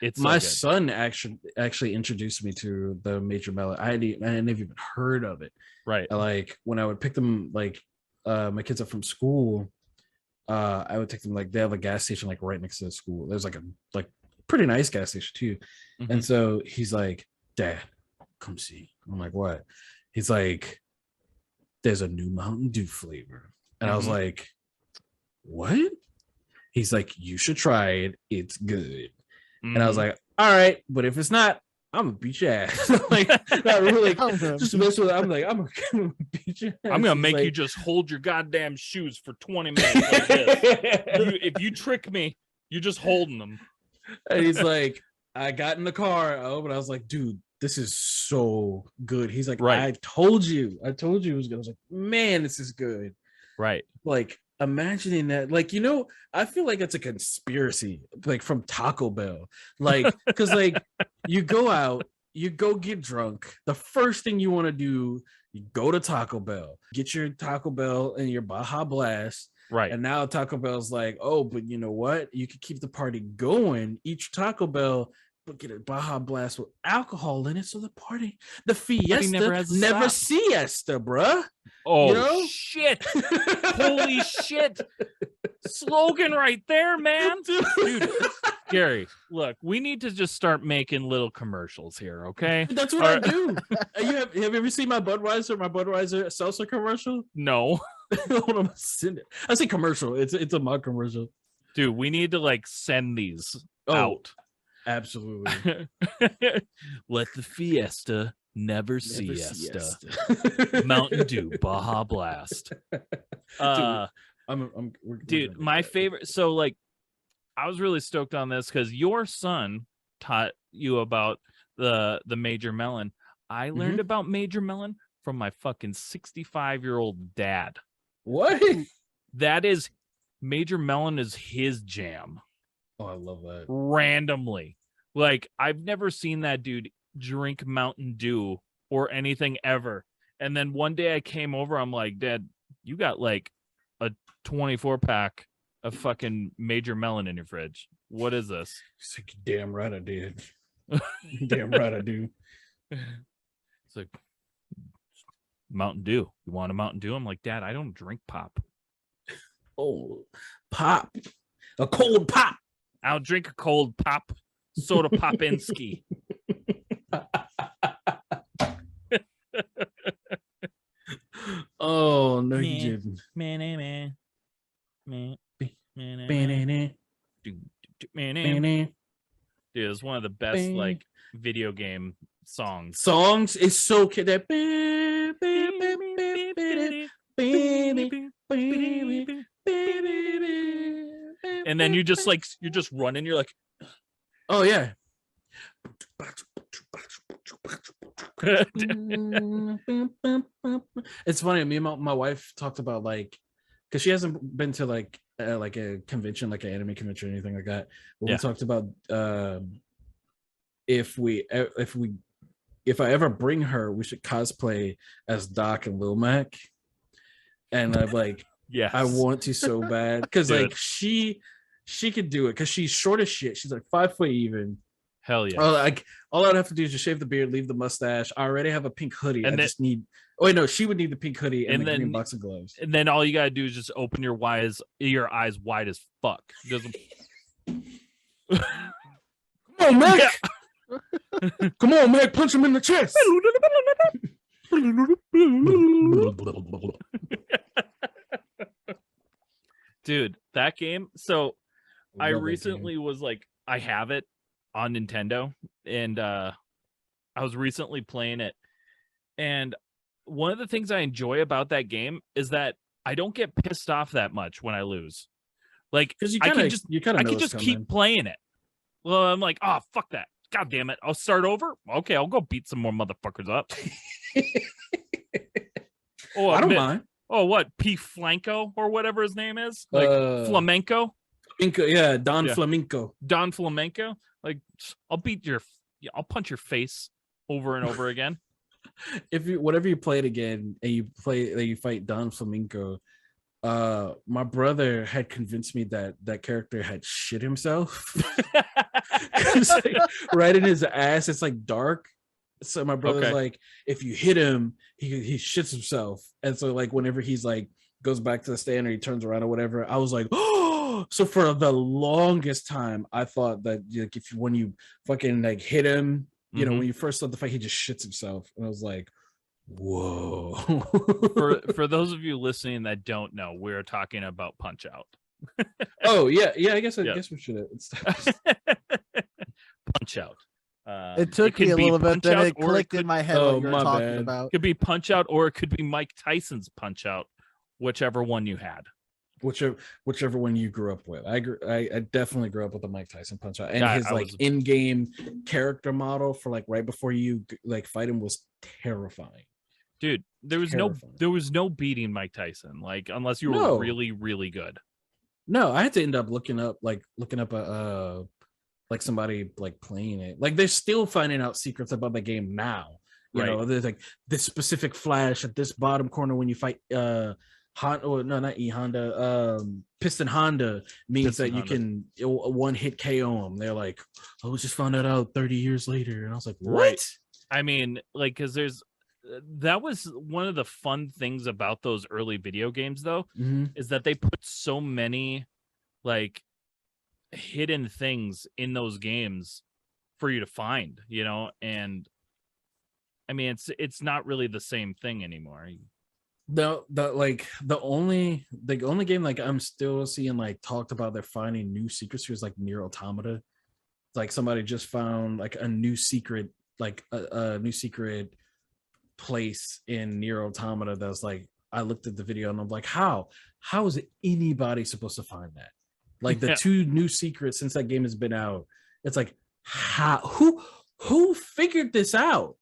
It's My so son actually introduced me to the Major Melon. I hadn't even heard of it. right. Like when I would pick them, like my kids up from school, I would take them, like they have a gas station like right next to the school. There's like a pretty nice gas station too. Mhm. And so he's like, Dad, come see. I'm like, what? He's like, there's a new Mountain Dew flavor. And I was Mhm. like, what? He's like, you should try it. It's good. And I was Mhm. like, all right, but if it's not, I'm gonna beat your ass. Like, not really, like, just mess with it. I'm like, I'm gonna beat your ass. I'm gonna He's make you like, just hold your goddamn shoes for 20 minutes like this. If you trick me, you're just holding them. And he's like, I got in the car, and I was like, dude, this is so good. He's like, Right. I told you it was good. I was like, man, this is good. Right. Like, imagining that, like, you know, I feel like it's a conspiracy, like from Taco Bell, like, because like you go out, you go get drunk, the first thing you want to do, you go to Taco Bell, get your Taco Bell and your Baja Blast. Right. And now Taco Bell's like, oh, but you know what? You could keep the party going. Each Taco Bell, but get a Baja Blast with alcohol in it. So the fiesta, never has to never stop. siesta, bruh. Oh, You know? shit. Holy shit. Slogan right there, man. Dude, Gary, look, we need to just start making little commercials here, okay? That's what All I right. do. Have you ever seen my Budweiser salsa commercial? No. Hold on, send it. I say commercial. It's a mug commercial. Dude, we need to like send these Oh. out. Absolutely. Let the fiesta never siesta. siesta. Mountain Dew Baja Blast. we're Dude, gonna my make that. favorite. So like, I was really stoked on this because your son taught you about the Major Melon. I learned about Major Melon from my fucking 65-year-old dad. What? That is, Major Melon is his jam. Oh, I love that. Randomly, like I've never seen that dude drink Mountain Dew or anything ever. And then one day I came over, I'm like, Dad, you got like a 24-pack of fucking Major Melon in your fridge. What is this? He's like, damn right I did. Damn right I do. It's like, Mountain Dew. You want a Mountain Dew? I'm like, Dad, I don't drink pop. Oh, pop. A cold pop. I'll drink a cold pop. Soda Popinski. Oh, no, you Man. didn't. Man. Banana. of the best like video game songs. Songs is so cute. That and then you're just running. You're like, oh yeah. It's funny. Me and my wife talked about like, because she hasn't been to like a convention, like an anime convention or anything like that. But we talked about if I ever bring her, we should cosplay as Doc and Lil Mac. And I'm like, yeah, I want to so bad because like she could do it because she's short as shit. She's like 5 foot even. Hell yeah. All I'd have to do is just shave the beard, leave the mustache. I already have a pink hoodie. And I just need. Oh wait, no, she would need the pink hoodie and the then, green boxing gloves. And then all you gotta do is just open your eyes wide as fuck. Come on, Mac. Come on, Mac. Punch him in the chest. Dude, that game. So I recently was like, I have it on Nintendo, and I was recently playing it. And one of the things I enjoy about that game is that I don't get pissed off that much when I lose. Like, I can just keep playing it. Well, I'm like, oh, fuck that. God damn it. I'll start over. Okay, I'll go beat some more motherfuckers up. Oh, I don't mind. Oh, what? P. Flanco or whatever his name is? Like Flamenco? Yeah, Flamenco. Don Flamenco. Like, I'll punch your face over and over again. Whenever you play it again and you fight Don Flamenco, my brother had convinced me that character had shit himself. Like, right in his ass, it's like dark. So my brother's like, if you hit him, he shits himself. And so like whenever he's like goes back to the stand or he turns around or whatever, I was like, oh. So for the longest time, I thought that like when you fucking like hit him, you know, when you first start the fight, he just shits himself. And I was like, whoa. for those of you listening that don't know, we're talking about Punch Out. Oh yeah, I guess we should. Punch Out. It took me a little bit, then it clicked in my head what you were talking about. It could be Punch Out, or it could be Mike Tyson's Punch Out, whichever one you had. Whichever one you grew up with. I definitely grew up with the Mike Tyson Punch Out, and his like in-game character model for like right before you like fight him was terrifying. Dude, there was no beating Mike Tyson, like unless you were really, really good. No, I had to end up looking up a like somebody like playing it. Like they're still finding out secrets about the game now. You know, there's like this specific flash at this bottom corner when you fight Piston Honda means that you can one hit KO him. They're like, oh, we just found that out 30 years later. And I was like, what? Right. I mean, like, because that was one of the fun things about those early video games, though, is that they put so many like hidden things in those games for you to find, you know. And I mean, it's not really the same thing anymore. The only game like I'm still seeing like talked about they're finding new secrets here is like Nier Automata. Like somebody just found like a new secret, like a new secret place in Nier Automata that's like, I looked at the video and I'm like, how is anybody supposed to find that? Like the two new secrets since that game has been out. It's like, who figured this out?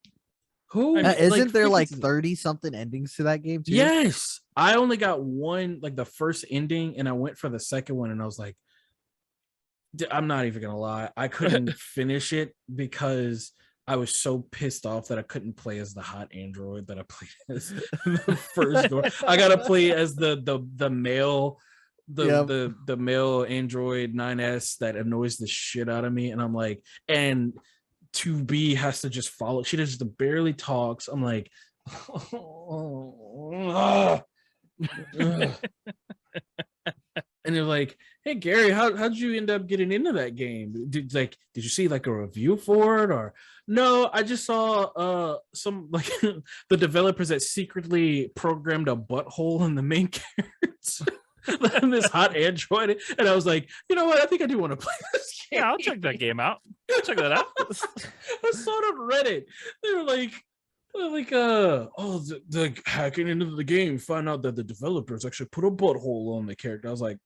Isn't there like 30 something endings to that game too? Yes, I only got one, like the first ending, and I went for the second one, and I was like, I'm not even gonna lie, I couldn't finish it because I was so pissed off that I couldn't play as the hot android that I played as the first door. I gotta play as the male, the male android 9S that annoys the shit out of me, and I'm like, and 2B has to just follow. She just barely talks. I'm like, and they're like, hey Gary, how'd you end up getting into that game? Did you see like a review for it? Or no, I just saw some like the developers that secretly programmed a butthole in the main character. this hot Android, and I was like, you know what? I think I do want to play this game. Yeah, I'll check that game out. I'll check that out. I saw it on Reddit. They were like, the hacking into the game, find out that the developers actually put a butthole on the character. I was like,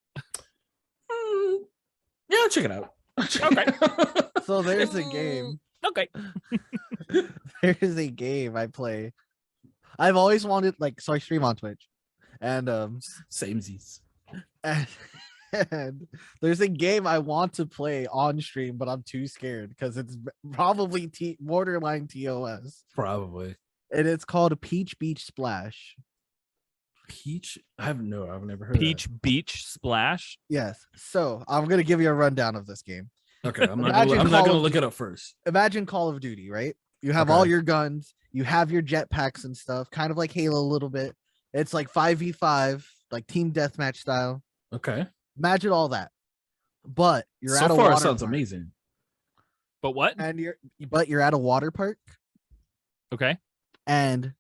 yeah, I'll check it out. Okay. So there's a game. Okay. There's a game I play. I've always wanted, like, so I stream on Twitch, and Samesies. and there's a game I want to play on stream, but I'm too scared because it's probably borderline TOS. Probably. And it's called Peach Beach Splash. Peach? I've never heard Peach Beach Splash. Yes. So I'm gonna give you a rundown of this game. of it. Okay, I'm not Imagine gonna look it up first. Imagine Call of Duty, right? You have Okay. all your guns, you have your jetpacks and stuff, kind of like Halo a little bit. It's like 5v5, like team deathmatch style. Okay. Imagine all that. But you're So at a far, water it sounds park. amazing. But what? And you're at a water park, Okay. and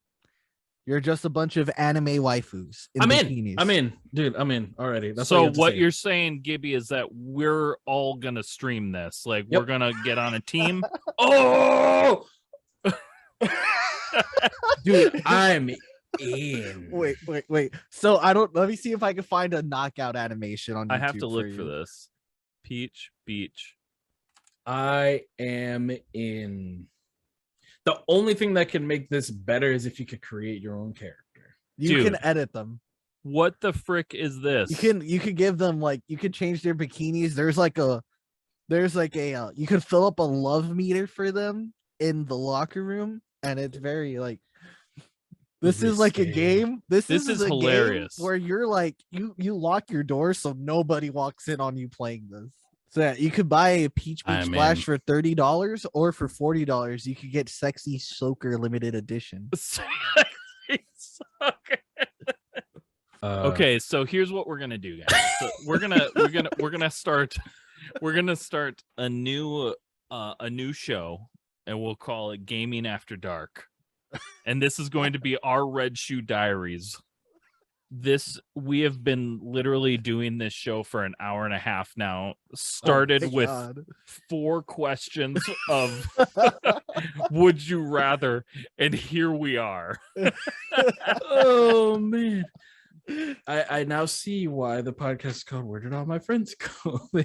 you're just a bunch of anime waifus in bikinis. I'm in, dude. I'm in already. That's all So you have to what say. you're saying, Gibby, is that we're all gonna stream this. Like Yep. we're gonna get on a team. Oh, dude, I'm in. Wait. So let me see if I can find a knockout animation on YouTube. I have to look for you. this. Peach Beach. I am in. The only thing that can make this better is if you could create your own character. You can Dude. edit them. What the frick is this? You could give them, like, you could change their bikinis. There's like a you could fill up a love meter for them in the locker room, and it's very like this is like a Risque. game. This is a game hilarious. where you're like you lock your door so nobody walks in on you playing this. So yeah, you could buy a Peach Beach I'm Splash in. for $30, or for $40 you could get Sexy Soaker limited edition. Okay, so here's what we're gonna do, guys. So we're gonna start a new show, and we'll call it Gaming After Dark. And this is going to be our Red Shoe Diaries. We have been literally doing this show for an hour and a half now. Started Thank with God. 4 questions of would you rather, and here we are. Oh man. I now see why the podcast is called Where Did All My Friends Go? They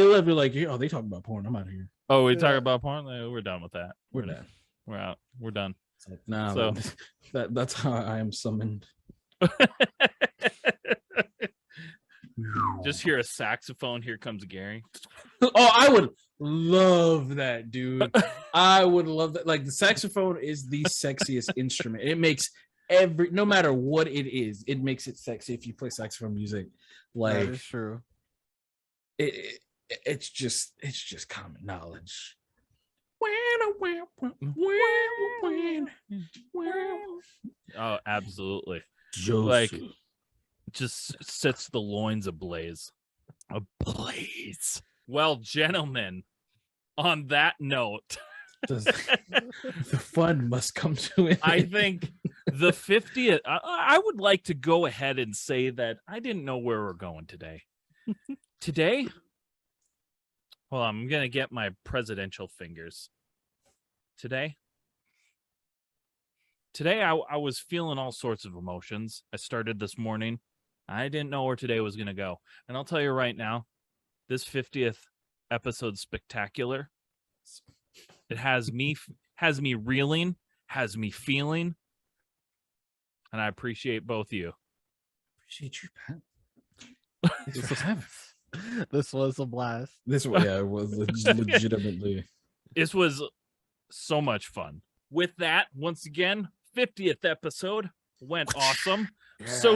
left me like, oh, they talking about porn. I'm out of here. Oh, we talk about porn? We're done with that. We're done. We're out. We're done. It's like, nah, So- that's how I am summoned. Just hear a saxophone. Here comes Gary. Oh, I would love that, dude. I would love that. Like, the saxophone is the sexiest instrument. It makes no matter what it is, it makes it sexy if you play saxophone music. That Like, is true. it's just common knowledge. Oh, absolutely. Joseph. Like, just sets the loins ablaze. Ablaze. Well, gentlemen, on that note, the fun must come to an I end. think the 50th, I would like to go ahead and say that I didn't know where we're going today. Today, well, I'm going to get my presidential fingers. Today, I was feeling all sorts of emotions. I started this morning. I didn't know where today was going to go. And I'll tell you right now, this 50th episode spectacular. It has me reeling, has me feeling, and I appreciate both of you. Appreciate you, Pat. Thanks for having me. This was a blast. This one, yeah, it was legitimately. This was so much fun. With that, once again, 50th episode went awesome. So